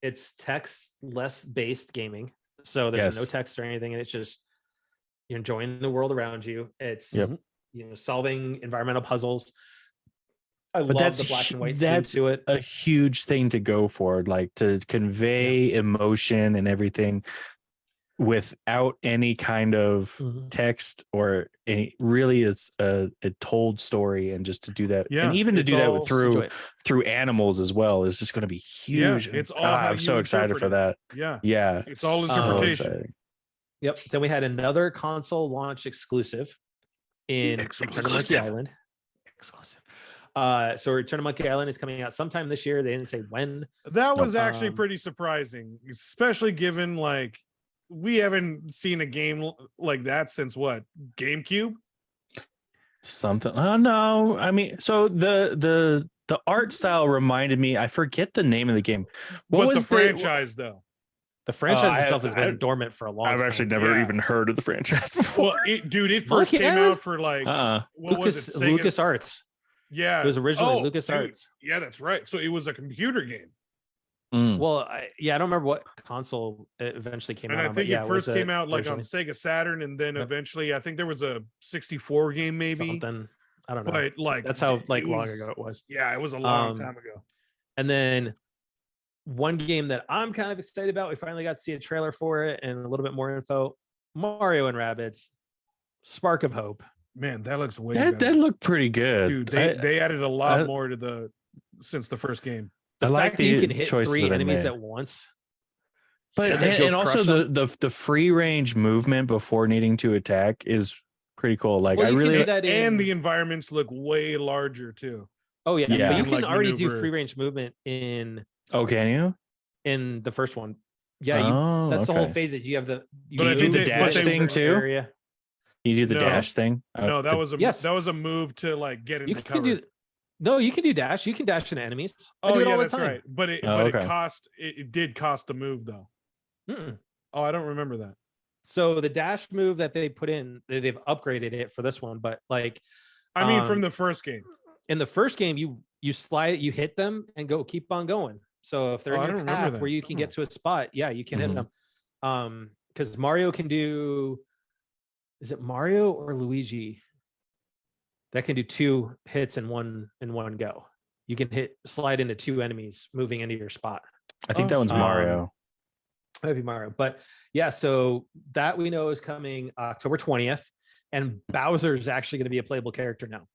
Speaker 2: It's text-less based gaming. So there's no text or anything, and it's just you're enjoying the world around you. It's solving environmental puzzles. But
Speaker 1: that's
Speaker 2: the black and white
Speaker 1: to it. A huge thing to go for, like to convey emotion and everything without any kind of text or any. Really, it's a told story, and just to do that, and even to do that through animals as well is just going to be huge.
Speaker 3: It's all.
Speaker 1: I'm so excited for that.
Speaker 3: Yeah, it's all interpretation.
Speaker 2: Yep. Then we had another console launch exclusive in Return of Monkey Island. Exclusive. So Return of Monkey Island is coming out sometime this year. They didn't say when.
Speaker 3: That was actually pretty surprising, especially given like we haven't seen a game like that since what, GameCube?
Speaker 1: Something. Oh no. I mean, so the art style reminded me. I forget the name of the game.
Speaker 3: What was the franchise though?
Speaker 2: The franchise itself has been dormant for a long time.
Speaker 1: I've actually never even heard of the franchise before.
Speaker 3: Well, it first came out for like what was it?
Speaker 2: Lucas Arts.
Speaker 3: Yeah,
Speaker 2: it was originally Lucas Arts.
Speaker 3: Yeah, that's right. So it was a computer game.
Speaker 2: Well, I don't remember what console it eventually came out.
Speaker 3: And I think it first came out like on Sega Saturn, and then eventually I think there was a 64 game, maybe.
Speaker 2: Something. I don't know.
Speaker 3: But like
Speaker 2: that's how long ago it was.
Speaker 3: Yeah, it was a long time ago.
Speaker 2: And then one game that I'm kind of excited about, we finally got to see a trailer for it and a little bit more info. Mario+Rabbids, Spark of Hope.
Speaker 3: Man, that looks way better.
Speaker 1: That looked pretty good.
Speaker 3: Dude, they added a lot more to since the first game.
Speaker 2: The fact that you can hit 3 enemies at once.
Speaker 1: But and also the free range movement before needing to attack is pretty cool. Like I really
Speaker 3: and the environments look way larger too.
Speaker 2: Oh yeah. But you can already do free range movement in.
Speaker 1: Oh, can you?
Speaker 2: In the first one. Yeah, that's the whole phase. Is you have the
Speaker 1: the dash thing too.
Speaker 2: Area.
Speaker 1: You do the dash thing.
Speaker 3: No, that was a move to like get into cover.
Speaker 2: No, you can do dash. You can dash into enemies.
Speaker 3: Oh yeah, that's right. But it did cost a move though. Oh, I don't remember that.
Speaker 2: So the dash move that they put in, they've upgraded it for this one. But like,
Speaker 3: I mean, from the first game.
Speaker 2: In the first game, you slide, you hit them, and keep on going. So if they're in your path where you can get to a spot, you can hit them. Because Mario can do. Is it Mario or Luigi that can do 2 hits in one go? You can slide into 2 enemies moving into your spot.
Speaker 1: I think that one's Mario.
Speaker 2: Might be Mario, but yeah. So that we know is coming October 20th, and Bowser's actually going to be a playable character now.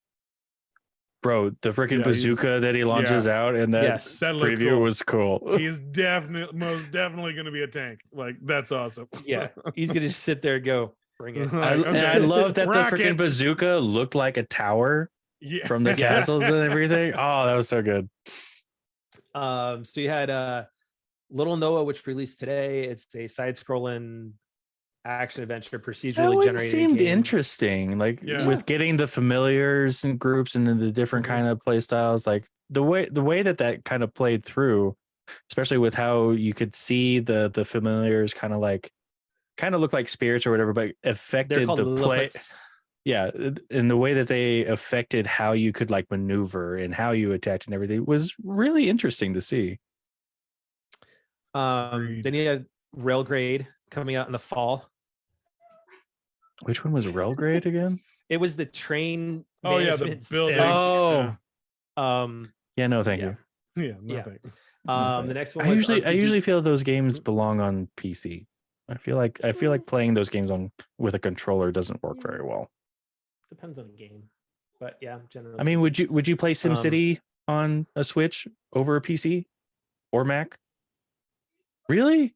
Speaker 1: Bro, the freaking bazooka that he launches out in that preview was cool.
Speaker 3: He's most definitely going to be a tank. Like that's awesome.
Speaker 2: Yeah, he's going to just sit there and go. Bring it.
Speaker 1: And I love that the
Speaker 3: Rocket.
Speaker 1: freaking bazooka looked like a tower from the castles and everything. Oh, that was so good.
Speaker 2: So you had Little Noah, which released today. It's a side-scrolling action adventure procedurally generated
Speaker 1: seemed
Speaker 2: game.
Speaker 1: interesting, like with getting the familiars and groups and the different kind of play styles, like the way that kind of played through, especially with how you could see the familiars kind of look like spirits or whatever, but affected the play. Yeah, and the way that they affected how you could like maneuver and how you attacked and everything was really interesting to see.
Speaker 2: Then you had Railgrade coming out in the fall.
Speaker 1: Which one was Railgrade again?
Speaker 2: It was the train.
Speaker 3: Oh yeah, the building.
Speaker 1: Oh, yeah. No, thank you.
Speaker 3: Yeah, no thanks.
Speaker 2: The next one.
Speaker 1: I usually feel those games belong on PC. I feel like playing those games with a controller doesn't work very well.
Speaker 2: Depends on the game, but yeah, generally.
Speaker 1: I mean, would you play SimCity on a Switch over a PC or Mac? Really?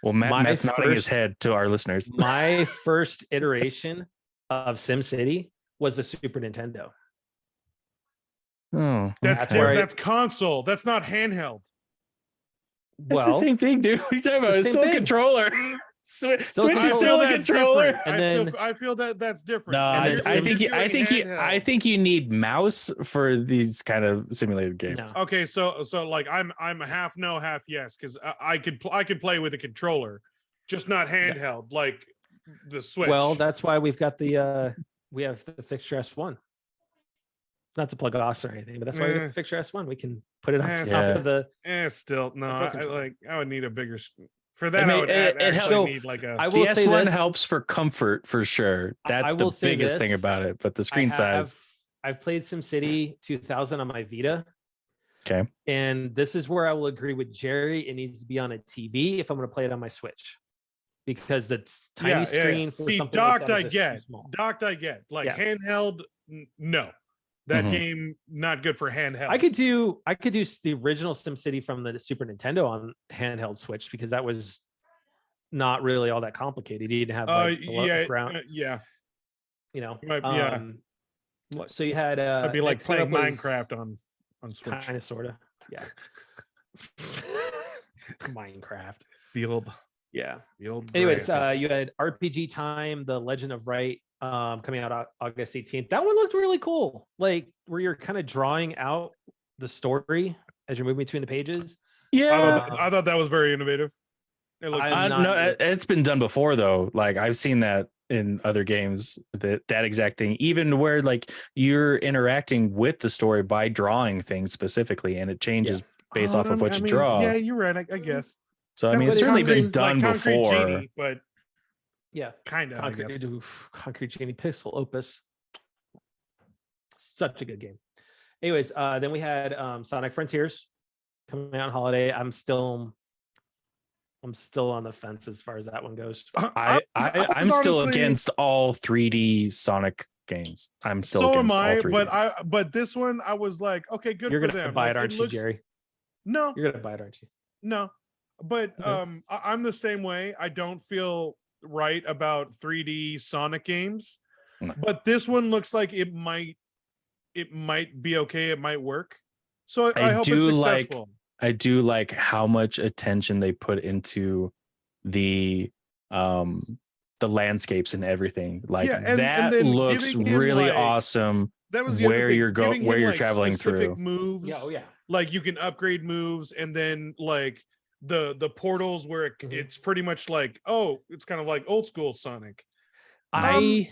Speaker 1: Well, Matt's nodding his head to our listeners.
Speaker 2: My first iteration of SimCity was the Super Nintendo.
Speaker 1: Oh,
Speaker 3: that's console. That's not handheld.
Speaker 1: That's the same thing, dude. What are you talking about? It's still a controller. Switch is still a controller.
Speaker 3: And then I feel that that's different.
Speaker 1: No, I think you need mouse for these kind of simulated games.
Speaker 3: No. Okay, so like I'm half no, half yes, because I could play with a controller, just not handheld like the Switch.
Speaker 2: Well, that's why we've got the we have the Fixture S1. Not to plug OS or anything, but that's why we have the Fixture S1. We can put it on top of the.
Speaker 3: Still no. I would need a bigger. For that, it helps. Need like a.
Speaker 1: The S1 helps for comfort for sure. That's the biggest thing about it. But the screen size.
Speaker 2: I've played SimCity 2000 on my Vita.
Speaker 1: Okay.
Speaker 2: And this is where I will agree with Jerry. It needs to be on a TV if I'm going to play it on my Switch, because the tiny screen. For
Speaker 3: See,
Speaker 2: something
Speaker 3: docked,
Speaker 2: like that
Speaker 3: I get. Docked, I get. Like handheld, no. That game not good for handheld.
Speaker 2: I could do the original SimCity from the Super Nintendo on handheld Switch, because that was not really all that complicated. You didn't have ground. You know. So you had
Speaker 3: it'd be like playing Minecraft on Switch.
Speaker 2: Kind of, sort of. Yeah. Minecraft.
Speaker 3: Field.
Speaker 2: Yeah.
Speaker 3: Field.
Speaker 2: Anyways, you had RPG Time, The Legend of Wright, coming out August 18th. That one looked really cool. Like where you're kind of drawing out the story as you're moving between the pages.
Speaker 1: Yeah.
Speaker 3: I thought that was very innovative.
Speaker 1: It's been done before though. Like I've seen that in other games, that exact thing, even where like you're interacting with the story by drawing things specifically, and it changes based off of what you draw.
Speaker 3: Yeah, you're right. I guess.
Speaker 1: So I mean, it's certainly been done before.
Speaker 3: Genie, but
Speaker 2: yeah,
Speaker 3: kind of.
Speaker 2: Concrete Genie Pixel Opus. Such a good game. Anyways, then we had Sonic Frontiers coming out on holiday. I'm still on the fence as far as that one goes.
Speaker 1: I'm still against all 3D Sonic games. I'm still against all 3D.
Speaker 3: But this one I was like, okay, good.
Speaker 2: You're
Speaker 3: for
Speaker 2: gonna
Speaker 3: them.
Speaker 2: buy it, aren't you, Jerry?
Speaker 3: No,
Speaker 2: you're gonna buy it, aren't you?
Speaker 3: No, but I'm the same way. I don't feel right about 3D Sonic games, but this one looks like it might be okay. It might work. So I hope it's successful.
Speaker 1: I do like how much attention they put into the landscapes and everything. Like that looks really awesome.
Speaker 3: That was
Speaker 1: where you're traveling through
Speaker 3: moves.
Speaker 2: Yeah,
Speaker 3: like you can upgrade moves, and then like the portals where it's pretty much like, it's kind of like old school Sonic.
Speaker 2: I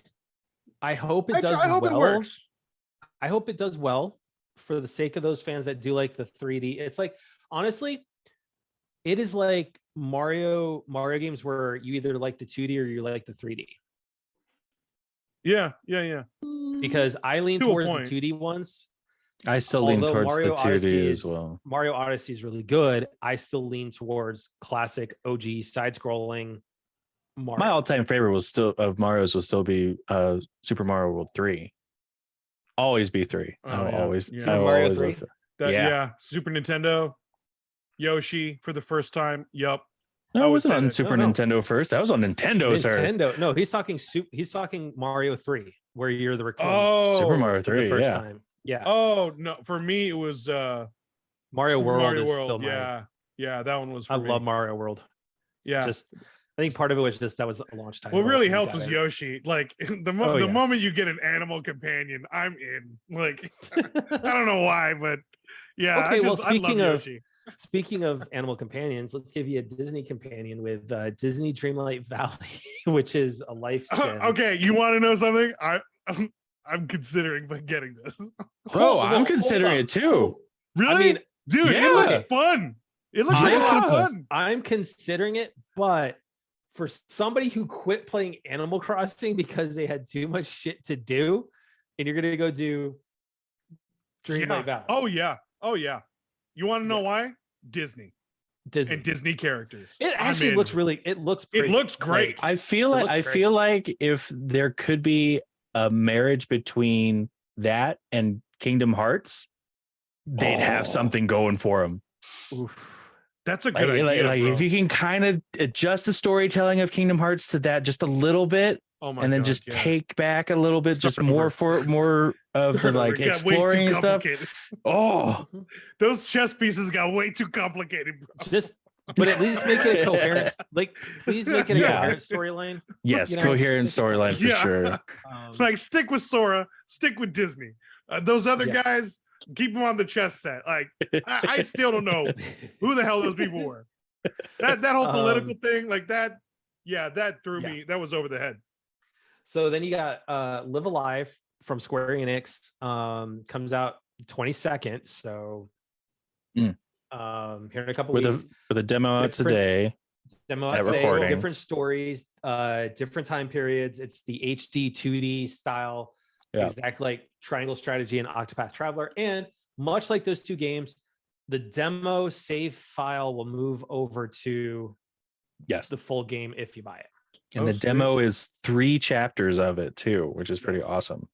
Speaker 2: hope it does
Speaker 3: I hope
Speaker 2: well.
Speaker 3: It works.
Speaker 2: I hope it does well for the sake of those fans that do like the 3D. It's like, honestly, it is like Mario games where you either like the 2D or you like the 3D.
Speaker 3: Yeah.
Speaker 2: Because I lean towards the 2D ones.
Speaker 1: I still lean towards the 2D as well.
Speaker 2: Mario Odyssey is really good. I still lean towards classic OG side-scrolling Mario.
Speaker 1: My all-time favorite of Mario's will still be Super Mario World 3. Always be 3.
Speaker 2: Mario 3.
Speaker 3: Super Nintendo, Yoshi for the first time. Yup.
Speaker 1: No, it wasn't on
Speaker 3: Nintendo.
Speaker 1: Super
Speaker 2: No.
Speaker 1: Nintendo first. That was on Nintendo, sir.
Speaker 2: Nintendo. No, he's talking Mario 3, where you're the raccoon
Speaker 3: Oh,
Speaker 1: Super Mario
Speaker 2: for the
Speaker 1: 3,
Speaker 2: first
Speaker 1: yeah.
Speaker 2: time. Yeah.
Speaker 3: Oh no, for me it was
Speaker 2: Mario
Speaker 3: Super
Speaker 2: World
Speaker 3: Mario
Speaker 2: is
Speaker 3: World.
Speaker 2: still my.
Speaker 3: Yeah, that one was for
Speaker 2: I
Speaker 3: me.
Speaker 2: love Mario World.
Speaker 3: Yeah.
Speaker 2: Just, I think part of it was just that was a launch title.
Speaker 3: What really
Speaker 2: and we
Speaker 3: helped
Speaker 2: got
Speaker 3: was
Speaker 2: in.
Speaker 3: Yoshi. Like the
Speaker 2: Yeah.
Speaker 3: moment you get an animal companion, I'm in. Like I don't know why, but yeah.
Speaker 2: Okay,
Speaker 3: I love Yoshi.
Speaker 2: Speaking of animal companions, let's give you a Disney companion with Disney Dreamlight Valley, which is a life sim.
Speaker 3: Okay, you want to know something? I'm considering getting this.
Speaker 1: Bro, I'm considering it too.
Speaker 3: Really?
Speaker 2: I mean,
Speaker 3: dude,
Speaker 1: yeah.
Speaker 3: it looks fun. It looks like fun.
Speaker 2: I'm considering it, but for somebody who quit playing Animal Crossing because they had too much shit to do, and you're gonna go do Dreamlight Valley.
Speaker 3: Oh yeah. You want to know why? Disney and Disney characters.
Speaker 2: It actually looks pretty.
Speaker 3: It looks great.
Speaker 1: I feel like if there could be a marriage between that and Kingdom Hearts, they'd have something going for them.
Speaker 2: Oof.
Speaker 3: That's a good idea.
Speaker 1: Like if you can kind of adjust the storytelling of Kingdom Hearts to that just a little bit, and then just take back a little bit, just more of the like exploring and stuff. Oh,
Speaker 3: those chess pieces got way too complicated, bro.
Speaker 2: But at least make it a coherent. Like, please make it a coherent storyline.
Speaker 1: Yes, coherent storyline for sure.
Speaker 3: Like, stick with Sora, stick with Disney. Those other guys, keep them on the chess set. Like, I still don't know who the hell those people were. That whole political thing, like that. Yeah, that threw me. That was over the head.
Speaker 2: So then you got Live Alive from Square Enix. Comes out 22nd. So here in a couple weeks.
Speaker 1: With a demo out today. Recording.
Speaker 2: Different stories, different time periods. It's the HD 2D style, exactly like Triangle Strategy and Octopath Traveler. And much like those two games, the demo save file will move over to the full game if you buy it.
Speaker 1: And the demo is 3 chapters of it too, which is pretty awesome.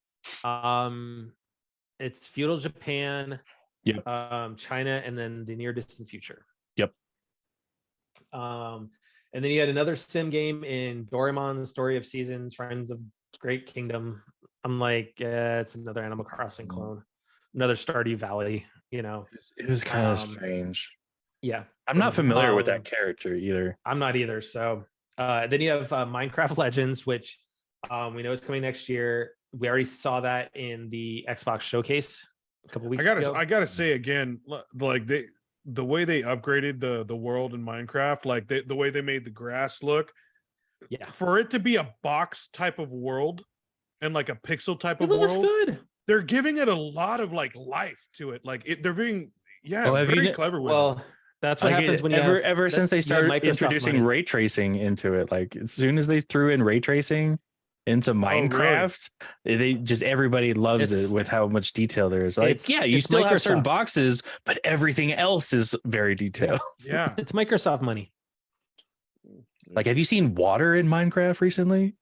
Speaker 2: It's feudal Japan, China, and then the near distant future.
Speaker 1: Yep.
Speaker 2: And then you had another sim game in Doraemon, the Story of Seasons, Friends of Great Kingdom. I'm like, it's another Animal Crossing clone, another Stardew Valley. You know,
Speaker 1: it was kind of strange.
Speaker 2: Yeah,
Speaker 1: I'm not familiar with that character either.
Speaker 2: I'm not either. So then you have Minecraft Legends, which we know is coming next year. We already saw that in the Xbox showcase a couple weeks ago.
Speaker 3: I gotta say again, like the way they upgraded the world in Minecraft, like the way they made the grass look, for it to be a box type of world and like a pixel type of world, good. They're giving it a lot of like life to it. Like they're being very clever with it.
Speaker 2: That's what happens when you
Speaker 1: ever since they started introducing ray tracing into it. Like as soon as they threw in ray tracing into Minecraft, they just everybody loves it with how much detail there is. Like, you still have certain boxes, but everything else is very detailed.
Speaker 3: Yeah,
Speaker 2: it's Microsoft money.
Speaker 1: Like, have you seen water in Minecraft recently?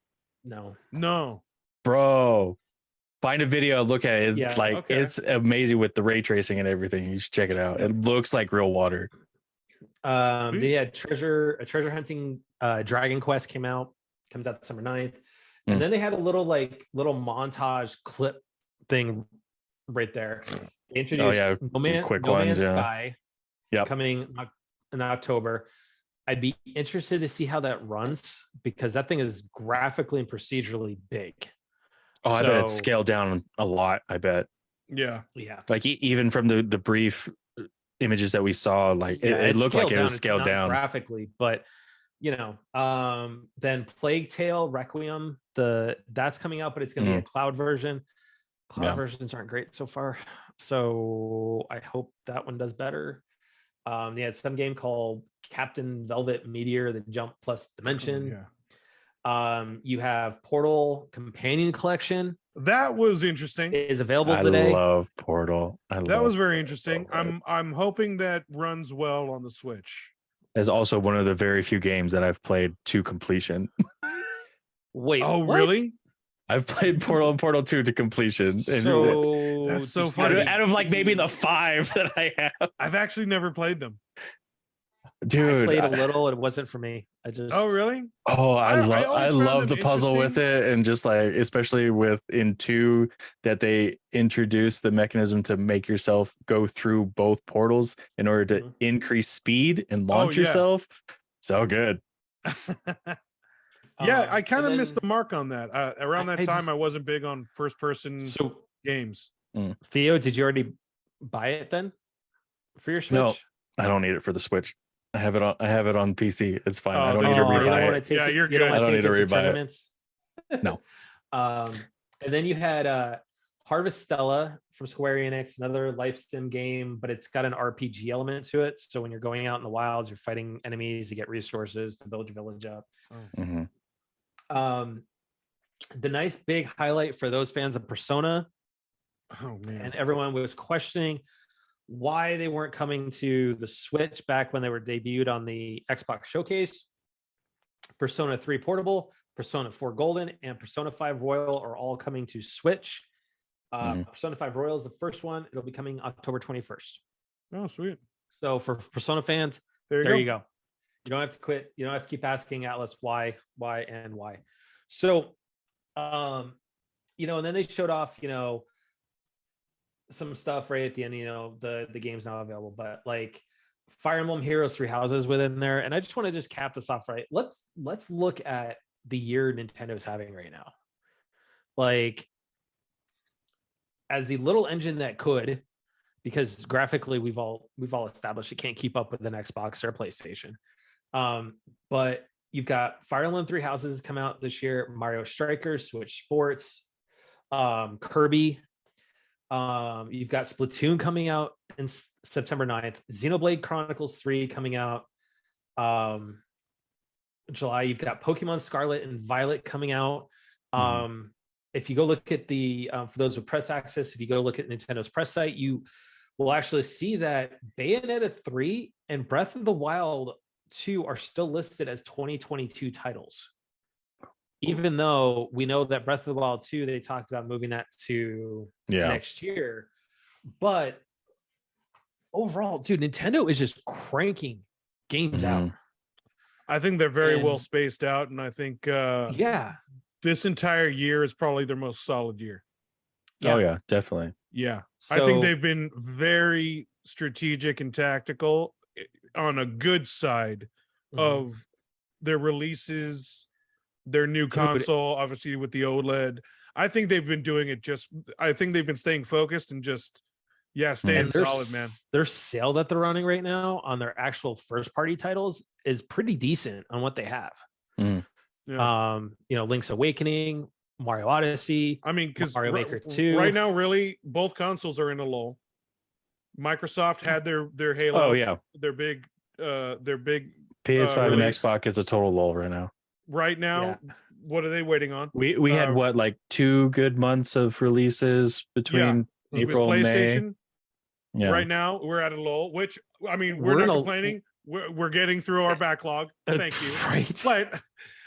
Speaker 2: No,
Speaker 1: bro. Find a video, look at it. It's amazing with the ray tracing and everything. You should check it out. It looks like real water.
Speaker 2: They had treasure hunting Dragon Quest comes out December 9th. And then they had a little montage clip thing right there. They introduced
Speaker 1: quick ones,
Speaker 2: Sky coming in October. I'd be interested to see how that runs because that thing is graphically and procedurally big.
Speaker 1: Oh, I bet it's scaled down a lot. I bet.
Speaker 3: Yeah.
Speaker 1: Like even from the brief images that we saw, like it looked like it was scaled down
Speaker 2: graphically. But then Plague Tale Requiem, that's coming out, but it's going to be a cloud version. Cloud versions aren't great so far, so I hope that one does better. They had some game called Captain Velvet Meteor: The Jump Plus Dimension. You have Portal Companion Collection.
Speaker 3: That was interesting.
Speaker 2: It is available today.
Speaker 1: I love Portal.
Speaker 3: That was very interesting. I'm hoping that runs well on the Switch.
Speaker 1: Is also one of the very few games that I've played to completion.
Speaker 2: Wait,
Speaker 3: really?
Speaker 1: I've played Portal and Portal 2 to completion.
Speaker 3: And that's so funny.
Speaker 1: Out of like maybe the 5 that I have.
Speaker 3: I've actually never played them.
Speaker 1: dude.
Speaker 2: I played a little. It wasn't for me. I just.
Speaker 3: Oh, really?
Speaker 1: Oh, I
Speaker 3: always
Speaker 1: love
Speaker 3: found
Speaker 1: the
Speaker 3: them
Speaker 1: puzzle with
Speaker 3: interesting.
Speaker 1: it, and just like especially with in 2 that they introduced the mechanism to make yourself go through both portals in order to increase speed and launch yourself. So good.
Speaker 3: Yeah, I kind of
Speaker 2: and
Speaker 3: missed
Speaker 2: then
Speaker 3: the mark on that. Around that time, I wasn't big on first-person
Speaker 2: So,
Speaker 3: games.
Speaker 2: Theo, did you already buy it then for your Switch?
Speaker 1: No, I don't need it for the Switch. I have it on PC. It's fine. I
Speaker 3: Oh,
Speaker 1: don't
Speaker 3: then
Speaker 1: need to
Speaker 3: you're
Speaker 2: you don't
Speaker 1: rebuy
Speaker 2: want
Speaker 1: it.
Speaker 2: to take
Speaker 3: Yeah,
Speaker 2: it.
Speaker 3: you're
Speaker 2: You don't
Speaker 3: good.
Speaker 2: want
Speaker 1: I don't
Speaker 2: to
Speaker 1: need
Speaker 2: take
Speaker 1: to
Speaker 2: it to
Speaker 1: rebuy it.
Speaker 2: tournaments.
Speaker 1: No.
Speaker 2: And then you had Harvestella from Square Enix, another life sim game, but it's got an RPG element to it. So when you're going out in the wilds, you're fighting enemies to get resources to build your village up. The nice big highlight for those fans of Persona, and everyone was questioning why they weren't coming to the Switch back when they were debuted on the Xbox Showcase. Persona 3 Portable, Persona 4 Golden, and Persona 5 Royal are all coming to Switch. Persona 5 Royal is the first one. It'll be coming October 21st.
Speaker 3: Oh, sweet.
Speaker 2: So for Persona fans, there you go. You don't have to quit. You don't have to keep asking Atlas why. So, and then they showed off, some stuff right at the end, the game's now available, but like Fire Emblem Heroes 3 Houses within there. And I just want to just cap this off, right? Let's look at the year Nintendo's having right now. Like, as the little engine that could, because graphically we've all established it can't keep up with an Xbox or a PlayStation. But you've got Fire Emblem 3 Houses come out this year, Mario Strikers, Switch Sports, Kirby. You've got Splatoon coming out in September 9th, Xenoblade Chronicles 3 coming out July. You've got Pokemon Scarlet and Violet coming out. If you go look at the for those with press access, if you go look at Nintendo's press site, you will actually see that Bayonetta 3 and Breath of the Wild 2 are still listed as 2022 titles. Even though we know that Breath of the Wild 2, they talked about moving that to next year. But overall, dude, Nintendo is just cranking games out.
Speaker 3: I think they're very well spaced out. And I think this entire year is probably their most solid year.
Speaker 1: Oh, yeah, definitely.
Speaker 3: Yeah. So, I think they've been very strategic and tactical on a good side of their releases, their new console, obviously with the OLED. I think they've been doing it I think they've been staying focused and just, staying solid, man.
Speaker 2: Their sale that they're running right now on their actual first party titles is pretty decent on what they have. Link's Awakening, Mario Odyssey.
Speaker 3: I mean, because
Speaker 2: Mario Maker 2.
Speaker 3: Right now, really, both consoles are in a lull. Microsoft had their Halo. Their big
Speaker 1: PS5 and Xbox is a total lull right now.
Speaker 3: Right now, what are they waiting on?
Speaker 1: We had like 2 good months of releases between April and May.
Speaker 3: Yeah. Right now we're at a lull, which I mean we're not complaining. We're getting through our backlog. Thank you.
Speaker 2: Right.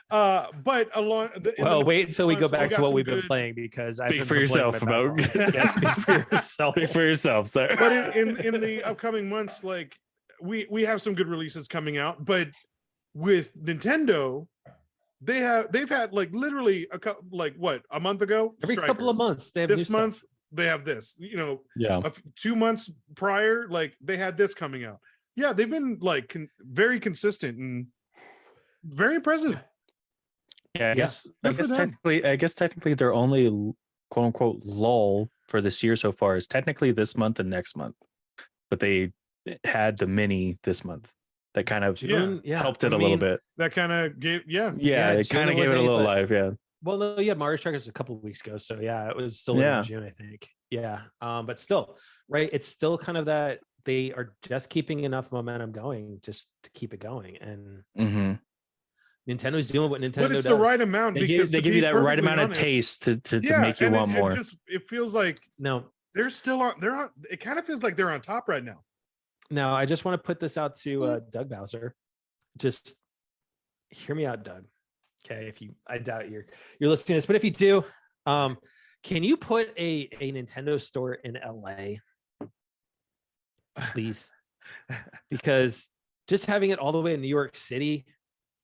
Speaker 3: But along.
Speaker 2: Wait until we go back to what we've been playing, because
Speaker 1: speak for yourself about.
Speaker 2: Speak for yourself.
Speaker 1: Speak for yourself, sir.
Speaker 3: But in the upcoming months, like we have some good releases coming out, but with Nintendo, they've had like literally a month ago,
Speaker 2: every couple of months they have
Speaker 3: this month stuff. They have this, 2 months prior, like they had this coming out. They've been like very consistent and very impressive.
Speaker 1: I guess technically their only quote unquote lull for this year so far is technically this month and next month, but they had the mini this month. That kind of helped it a little bit.
Speaker 3: That kind of gave,
Speaker 1: it kind of gave it a little life,
Speaker 2: Well, no, Mario Strikers a couple of weeks ago, so it was still in June, I think. But still, right? It's still kind of that they are just keeping enough momentum going just to keep it going, and Nintendo's doing what Nintendo does.
Speaker 3: But it's the right amount.
Speaker 1: They give you that right amount of taste to make you want more.
Speaker 3: It feels like they're still on. They're on. It kind of feels like they're on top right now.
Speaker 2: Now, I just want to put this out to Doug Bowser. Just hear me out, Doug. Okay, I doubt you're listening to this, but if you do, can you put a Nintendo store in LA, please? Because just having it all the way in New York City,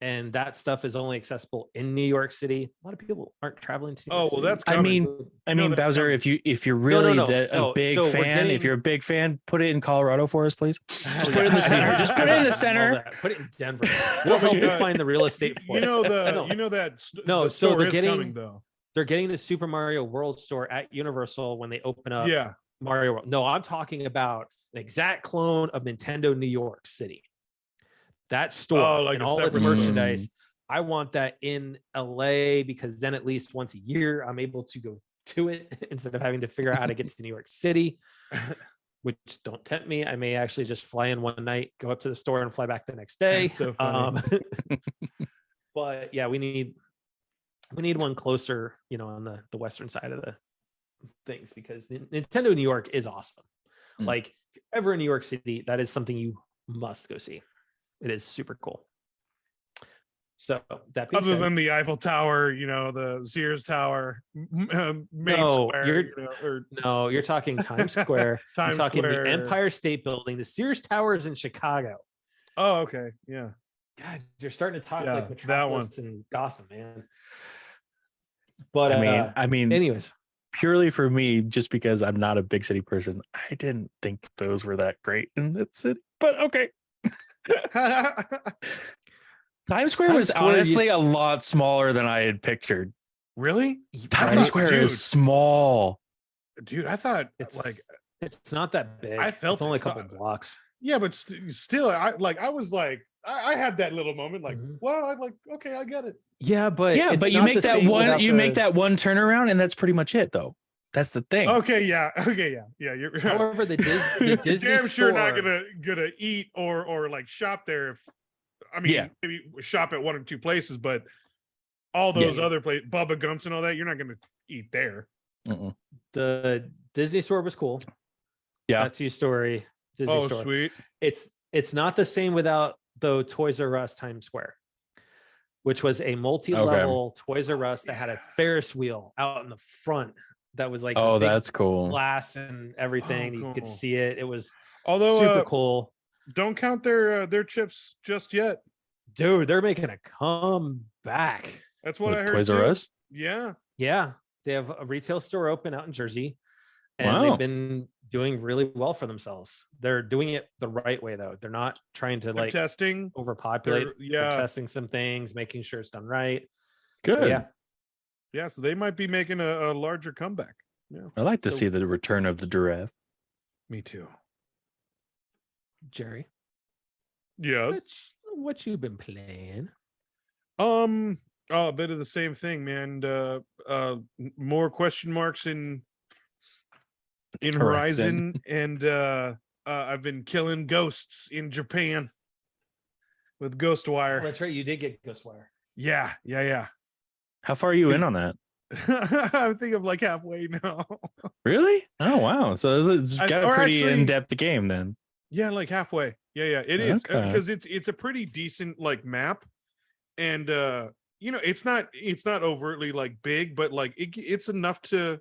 Speaker 2: and that stuff is only accessible in New York City. A lot of people aren't traveling to New York City.
Speaker 3: That's coming.
Speaker 1: I mean, Bowser,
Speaker 3: coming.
Speaker 1: if you're really a big
Speaker 2: So
Speaker 1: fan, if you're a big fan, put it in Colorado for us, please. Just put it in the center. Just put it in the center.
Speaker 2: Put it in Denver. We'll help you find the real estate for it.
Speaker 3: The
Speaker 2: so they're getting
Speaker 3: coming, though.
Speaker 2: They're getting the Super Mario World store at Universal when they open up.
Speaker 3: Yeah.
Speaker 2: Mario World. No, I'm talking about an exact clone of Nintendo New York City. That store and all its merchandise. I want that in LA because then at least once a year I'm able to go to it instead of having to figure out how to get to New York City, which don't tempt me. I may actually just fly in one night, go up to the store and fly back the next day.
Speaker 3: That's so funny.
Speaker 2: But yeah, we need one closer, on the western side of the things because Nintendo New York is awesome. Like if you're ever in New York City, that is something you must go see. It is super cool. So that being
Speaker 3: other
Speaker 2: said,
Speaker 3: than the Eiffel Tower, the Sears Tower, Main
Speaker 2: no,
Speaker 3: Square,
Speaker 2: you're talking Times Square.
Speaker 3: Times
Speaker 2: you're talking
Speaker 3: Square.
Speaker 2: The Empire State Building, the Sears Towers in Chicago.
Speaker 3: Oh, okay, yeah.
Speaker 2: God, you're starting to talk like
Speaker 3: that
Speaker 2: Metropolis
Speaker 3: one.
Speaker 2: and Gotham, man. But
Speaker 1: I mean,
Speaker 2: anyways,
Speaker 1: purely for me, just because I'm not a big city person, I didn't think those were that great in that city. But okay. Times Square was honestly a lot smaller than I had pictured.
Speaker 3: Really?
Speaker 1: Times Square is small.
Speaker 3: Dude, I thought
Speaker 2: it's not that big.
Speaker 3: I felt
Speaker 2: it's only a couple blocks.
Speaker 3: Yeah, but still, I had that little moment, well, okay, I get it.
Speaker 2: Yeah, but
Speaker 1: you make that one. You make that one turnaround, and that's pretty much it, though. That's the thing.
Speaker 3: Okay, yeah. You're right.
Speaker 2: However, the Disney
Speaker 3: damn
Speaker 2: store,
Speaker 3: sure not gonna eat or like shop there. Maybe shop at one or two places, but all those other places, Bubba Gumps and all that, you're not gonna eat there.
Speaker 2: The Disney store was cool.
Speaker 1: Yeah,
Speaker 2: that's your story. Disney store.
Speaker 3: Sweet.
Speaker 2: It's not the same without the Toys R Us Times Square, which was a multi-level Toys R Us that had a Ferris wheel out in the front. That was like
Speaker 1: that's cool.
Speaker 2: Glass and everything. You could see it. It was
Speaker 3: super
Speaker 2: cool.
Speaker 3: Don't count their chips just yet,
Speaker 2: dude. They're making a comeback.
Speaker 3: That's what I heard.
Speaker 1: Toys R Us.
Speaker 2: Yeah. They have a retail store open out in Jersey, and they've been doing really well for themselves. They're doing it the right way, though. They're not trying to
Speaker 3: testing,
Speaker 2: overpopulate. They're testing some things, making sure it's done right.
Speaker 1: Good.
Speaker 3: Yeah, so they might be making a larger comeback. Yeah,
Speaker 1: I like to see the return of the giraffe.
Speaker 3: Me too.
Speaker 2: Jerry.
Speaker 3: Yes.
Speaker 2: What you been playing?
Speaker 3: A bit of the same thing, man. More question marks in Horizon, and I've been killing ghosts in Japan with Ghostwire.
Speaker 2: Oh, that's right, you did get Ghostwire.
Speaker 3: Yeah.
Speaker 1: How far are you in on that?
Speaker 3: I think I'm like halfway now.
Speaker 1: Really? Oh wow! So it's got a pretty in-depth game then.
Speaker 3: Yeah, like halfway. Yeah, it is because it's a pretty decent map, and it's not overtly big, but it's enough to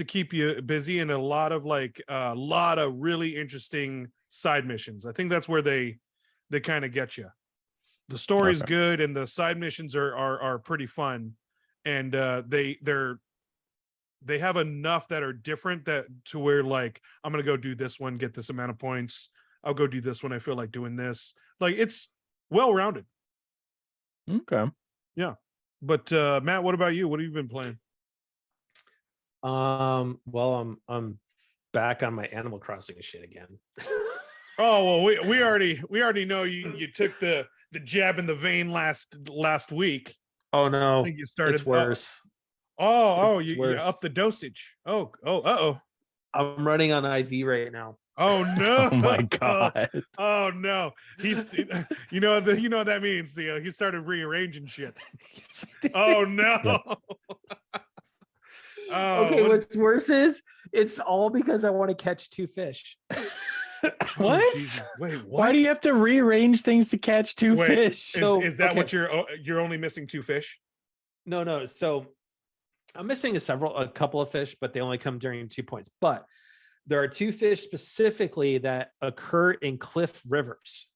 Speaker 3: keep you busy, and a lot of really interesting side missions. I think that's where they kind of get you. The story's good, and the side missions are pretty fun, and they have enough that are different to where I'm gonna go do this one, get this amount of points. I'll go do this one. I feel like doing this. It's well rounded.
Speaker 1: Okay.
Speaker 3: Yeah, but Matt, what about you? What have you been playing?
Speaker 2: Well, I'm back on my Animal Crossing shit again.
Speaker 3: Oh well, we already know you took the jab in the vein last week.
Speaker 2: Oh no,
Speaker 3: I think you started.
Speaker 2: It's worse.
Speaker 3: You up the dosage. Oh.
Speaker 2: I'm running on IV right now.
Speaker 3: Oh no!
Speaker 1: Oh my god!
Speaker 3: Oh no! He's you know what that means. He started rearranging shit. Oh no!
Speaker 2: Okay, what's worse is it's all because I want to catch two fish.
Speaker 1: What?
Speaker 3: Oh, wait, what?
Speaker 1: Why do you have to rearrange things to catch two fish?
Speaker 3: So is that what you're only missing two fish?
Speaker 2: No. So I'm missing a couple of fish, but they only come during 2 points. But there are two fish specifically that occur in cliff rivers.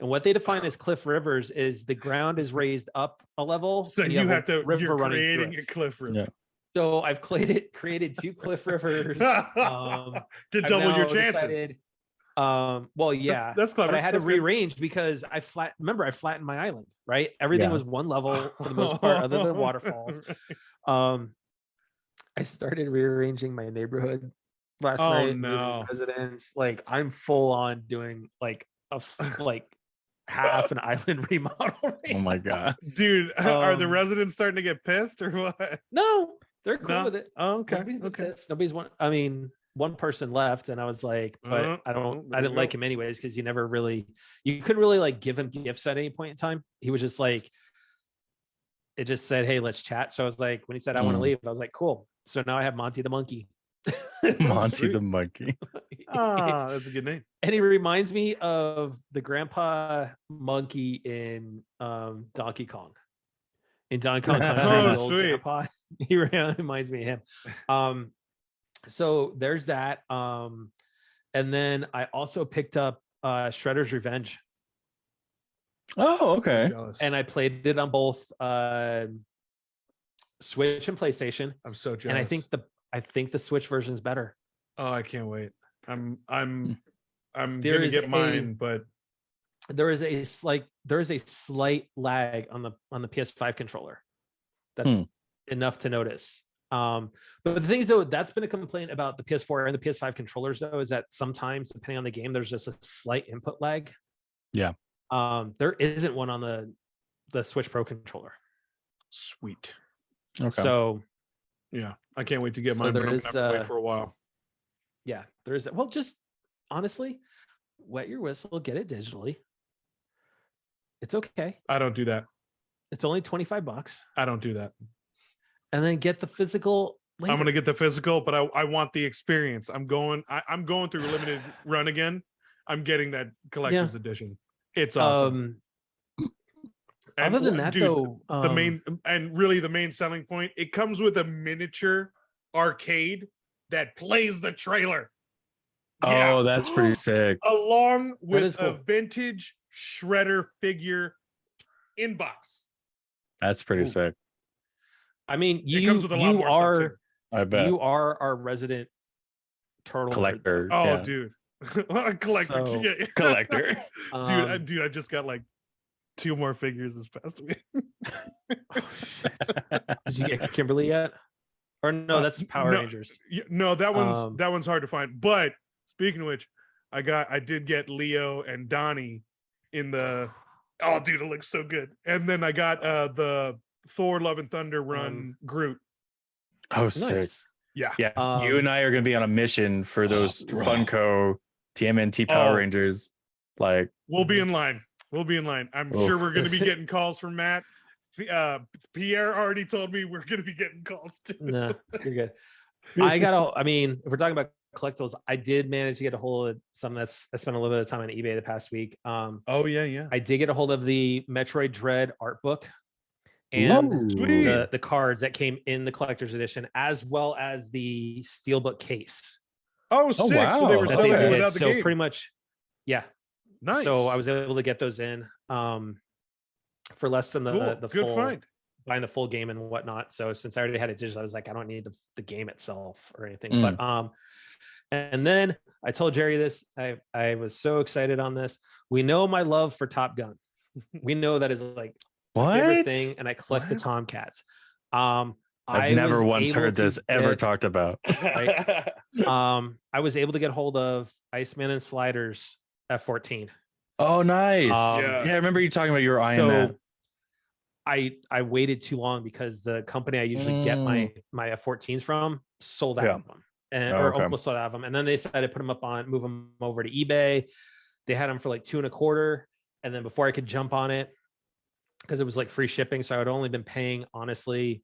Speaker 2: And what they define as cliff rivers is the ground is raised up a level.
Speaker 3: So
Speaker 2: and
Speaker 3: you
Speaker 2: have
Speaker 3: have to,
Speaker 2: river
Speaker 3: you're
Speaker 2: running
Speaker 3: creating
Speaker 2: through
Speaker 3: a
Speaker 2: it.
Speaker 3: cliff river.
Speaker 1: Yeah.
Speaker 2: So I've created 2 cliff rivers.
Speaker 3: To
Speaker 2: I've
Speaker 3: double your
Speaker 2: now
Speaker 3: chances.
Speaker 2: decided, well, yeah,
Speaker 3: That's clever.
Speaker 2: but I had
Speaker 3: That's
Speaker 2: to rearrange because I flattened my island, right? Everything
Speaker 1: Yeah.
Speaker 2: was one level for the most part, other than waterfalls. I started rearranging my neighborhood last night.
Speaker 3: No.
Speaker 2: Residents, like I'm full on doing like like half an island remodel. Right
Speaker 1: Oh my
Speaker 2: now.
Speaker 1: God.
Speaker 3: Dude, are the residents starting to get pissed or what?
Speaker 2: No, they're cool
Speaker 3: No?
Speaker 2: with it.
Speaker 3: Oh, okay.
Speaker 2: Nobody's been
Speaker 3: Okay.
Speaker 2: pissed. Nobody's one. I mean, one person left, and I was like, but I didn't like him anyways because you couldn't really like give him gifts at any point in time. He was just like, it just said, hey, let's chat. So I was like, when he said I want to leave, I was like, cool. So now I have Monty the monkey.
Speaker 1: Monty the monkey.
Speaker 3: Ah, that's a good name.
Speaker 2: And he reminds me of the grandpa monkey in Donkey Kong. In Donkey Kong Country,
Speaker 3: Oh,
Speaker 2: the old
Speaker 3: sweet.
Speaker 2: grandpa. He reminds me of him. So there's that. And then I also picked up Shredder's Revenge.
Speaker 1: Oh, okay.
Speaker 3: Jealous.
Speaker 2: And I played it on both Switch and PlayStation.
Speaker 3: I'm so jealous.
Speaker 2: And I think the Switch version is better.
Speaker 3: Oh, I can't wait. I'm gonna
Speaker 2: There's
Speaker 3: get mine, but
Speaker 2: there is a slight lag on the PS5 controller. That's enough to notice. But the thing is, though, that's been a complaint about the PS4 and the PS5 controllers, though, is that sometimes, depending on the game, there's just a slight input lag.
Speaker 1: Yeah.
Speaker 2: There isn't one on the Switch Pro controller.
Speaker 3: sweet.
Speaker 1: Okay.
Speaker 2: So
Speaker 3: Yeah, I can't wait to get mine. But I'm gonna have to wait for a while.
Speaker 2: yeah, there is. Well, just honestly, wet your whistle, get it digitally. It's okay.
Speaker 3: I don't do that.
Speaker 2: It's only $25.
Speaker 3: I don't do that.
Speaker 2: And then get the physical later.
Speaker 3: I'm gonna get the physical, but I want the experience. I'm going through limited run again. I'm getting that collector's edition. It's awesome. And
Speaker 2: other than that,
Speaker 3: dude,
Speaker 2: though,
Speaker 3: the main selling point, it comes with a miniature arcade that plays the trailer.
Speaker 1: Oh, that's pretty sick.
Speaker 3: Along with
Speaker 2: cool.
Speaker 3: a vintage Shredder figure inbox.
Speaker 1: That's pretty sick.
Speaker 2: I mean,
Speaker 3: It comes with a lot more stuff, too.
Speaker 1: I bet.
Speaker 2: You are our resident turtle
Speaker 1: collector.
Speaker 3: Oh,
Speaker 1: yeah.
Speaker 3: dude. A collector.
Speaker 2: So-
Speaker 3: Yeah.
Speaker 1: Collector.
Speaker 3: Dude, I just got like 2 more figures this past week.
Speaker 2: Did you get Kimberly yet? Or no, that's Power Rangers.
Speaker 3: No, that one's hard to find. But speaking of which, I did get Leo and Donnie in the. Oh, dude, it looks so good. And then I got the Thor: Love and Thunder run Groot.
Speaker 1: Oh, sick.
Speaker 2: Nice.
Speaker 3: Yeah.
Speaker 1: Yeah. You and I are going to be on a mission for those Funko TMNT Power Rangers. Like,
Speaker 3: we'll be in line. I'm sure we're going to be getting calls from Matt. Pierre already told me we're going to be getting calls too.
Speaker 2: No, you're good. I mean, if we're talking about collectibles, I did manage to get a hold of some I spent a little bit of time on eBay the past week.
Speaker 3: Oh yeah.
Speaker 2: I did get a hold of the Metroid Dread art book and the cards that came in the collector's edition, as well as the steelbook case.
Speaker 3: Oh, sick.
Speaker 1: wow.
Speaker 3: So they were selling it without the
Speaker 2: so
Speaker 3: game.
Speaker 2: pretty much, yeah.
Speaker 3: Nice.
Speaker 2: So I was able to get those in for less than the
Speaker 3: good
Speaker 2: full
Speaker 3: find.
Speaker 2: Buying the full game and whatnot. So since I already had it digital, I was like, I don't need the game itself or anything. But and then I told Jerry this. I was so excited on this. We know my love for Top Gun. We know that is like my favorite thing, and I collect the Tomcats.
Speaker 1: I've never once heard this ever talked about.
Speaker 2: Right? I was able to get hold of Iceman and Sliders F-14.
Speaker 1: Oh, nice.
Speaker 3: Yeah.
Speaker 1: I remember you talking about you were eyeing that.
Speaker 2: I waited too long because the company I usually get my F-14s from sold out of them, or almost sold out of them. And then they decided to move them over to eBay. They had them for like $2.25, and then before I could jump on it, because it was like free shipping, so I had only been paying honestly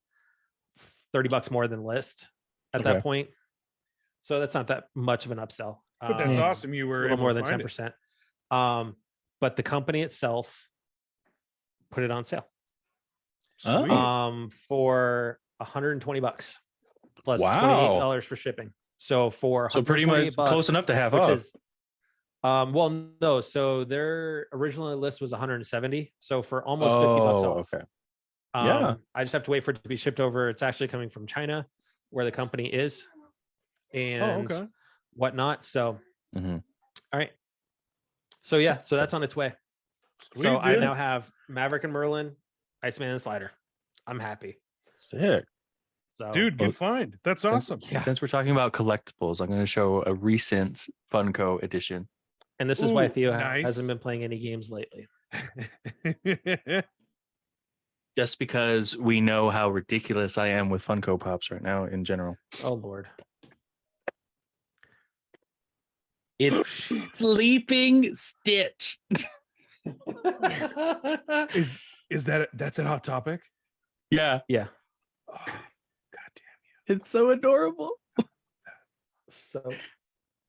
Speaker 2: $30 more than list at that point. So that's not that much of an upsell.
Speaker 3: But that's awesome. You were
Speaker 2: a little more than 10%. But the company itself put it on sale.
Speaker 3: Sweet.
Speaker 2: For $120 plus $28 for shipping. So for
Speaker 1: pretty much
Speaker 2: $128,
Speaker 1: close enough to half off.
Speaker 2: Well, no. So their original list was 170. So for almost $50 off.
Speaker 1: Okay. Yeah.
Speaker 2: I just have to wait for it to be shipped over. It's actually coming from China, where the company is, and whatnot. So, all right. So yeah, so that's on its way. So I now have Maverick and Merlin, Iceman and Slider. I'm happy.
Speaker 1: Sick.
Speaker 3: So, dude, good find. That's awesome.
Speaker 1: Since we're talking about collectibles, I'm going to show a recent Funko edition.
Speaker 2: And this is why Theo hasn't been playing any games lately.
Speaker 1: Just because we know how ridiculous I am with Funko Pops right now in general.
Speaker 2: Oh, Lord.
Speaker 1: It's Sleeping Stitch.
Speaker 3: Is that's a hot topic?
Speaker 1: Yeah.
Speaker 2: Yeah.
Speaker 3: Oh, God damn you.
Speaker 1: It's so adorable.
Speaker 2: So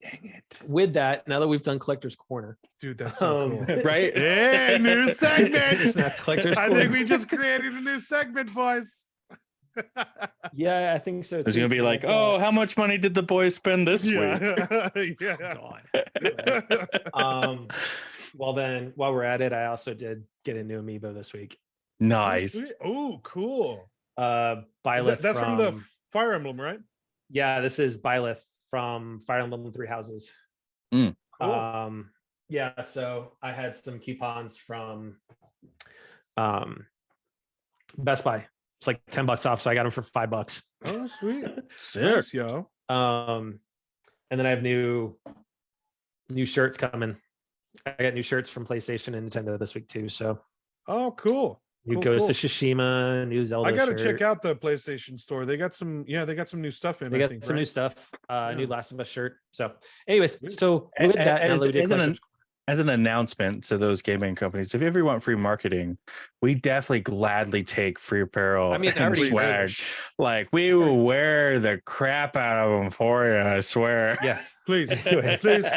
Speaker 3: dang it.
Speaker 2: With that, now that we've done Collector's Corner.
Speaker 3: Dude, that's so cool.
Speaker 1: Right?
Speaker 3: Hey, new segment.
Speaker 2: It's not Collector's Corner.
Speaker 3: I think we just created a new segment, boys.
Speaker 2: Yeah, I think so.
Speaker 1: It's going to be like, oh, how much money did the boys spend this week?
Speaker 3: Yeah.
Speaker 2: God. Well, then, while we're at it, I also did get a new amiibo this week.
Speaker 1: Nice.
Speaker 3: Oh, cool.
Speaker 2: Byleth.
Speaker 3: That's from the Fire Emblem, right?
Speaker 2: Yeah, this is Byleth from Fire Emblem Three Houses.
Speaker 1: Cool.
Speaker 2: Yeah, so I had some coupons from Best Buy. It's like $10 off, so I got them for $5.
Speaker 3: Oh, sweet.
Speaker 1: Sick.
Speaker 3: Nice, yo.
Speaker 2: And then I have new shirts coming. I got new shirts from PlayStation and Nintendo this week too. So,
Speaker 3: oh, cool.
Speaker 2: New Ghost of Tsushima, new Zelda.
Speaker 3: I got to
Speaker 2: shirt.
Speaker 3: check out the PlayStation store. They got some new stuff in.
Speaker 2: They got some new stuff. New Last of Us shirt. So, anyways, so with that,
Speaker 1: as an announcement to those gaming companies, if you ever want free marketing, we definitely gladly take free apparel and swag. Like, we will wear the crap out of them for you, I swear.
Speaker 2: Yes,
Speaker 3: please, please.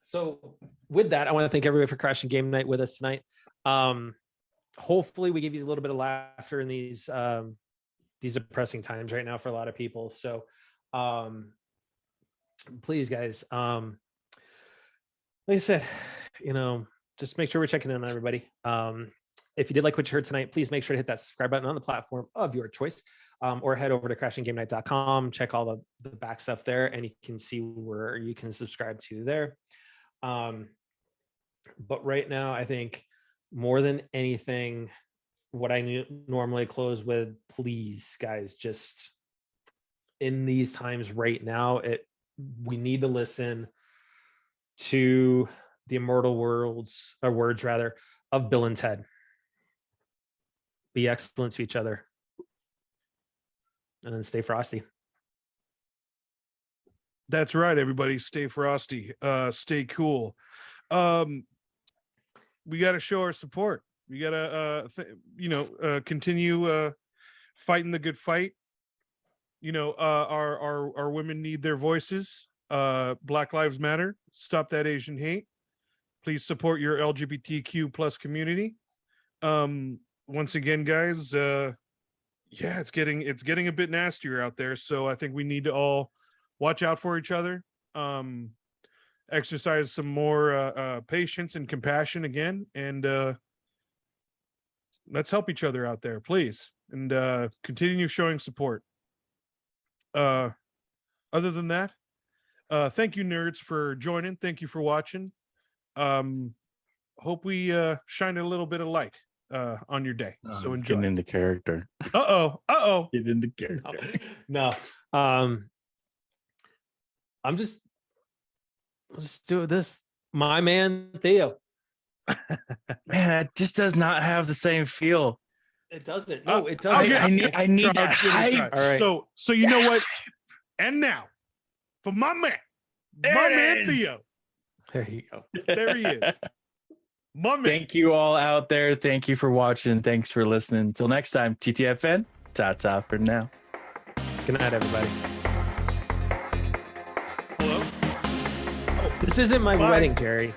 Speaker 2: So with that, I want to thank everybody for crashing game night with us tonight. Hopefully we give you a little bit of laughter in these depressing times right now for a lot of people. So please, guys, like I said, just make sure we're checking in on everybody. If you did like what you heard tonight, please make sure to hit that subscribe button on the platform of your choice, or head over to crashinggamenight.com, check all the back stuff there, and you can see where you can subscribe to there. But right now, I think more than anything, what I normally close with, please, guys, just in these times right now, we need to listen to the immortal words of Bill and Ted. Be excellent to each other, and then stay frosty.
Speaker 3: That's right, everybody. Stay frosty. Stay cool. We got to show our support. We got to, continue fighting the good fight. Our women need their voices. Black Lives Matter. Stop that Asian hate. Please support your LGBTQ plus community. Once again, guys, it's getting a bit nastier out there. So I think we need to all watch out for each other. Exercise some more patience and compassion again, and let's help each other out there, please, and continue showing support. Other than that, thank you, nerds, for joining. Thank you for watching. Hope we shine a little bit of light on your day. So enjoy.
Speaker 1: Getting into character.
Speaker 3: Get
Speaker 1: into character.
Speaker 2: No. Let's do this. My man Theo.
Speaker 1: Man, it just does not have the same feel.
Speaker 2: It doesn't. No, it doesn't.
Speaker 1: I need that hype.
Speaker 3: All right. So you know what? And now, for my man Theo.
Speaker 2: There you go.
Speaker 3: There he is. My man.
Speaker 1: Thank you all out there. Thank you for watching. Thanks for listening. Until next time, TTFN. Ta-ta for now.
Speaker 2: Good night, everybody.
Speaker 3: Hello?
Speaker 2: This isn't my wedding, Jerry.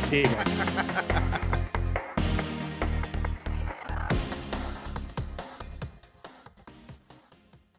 Speaker 2: See you guys.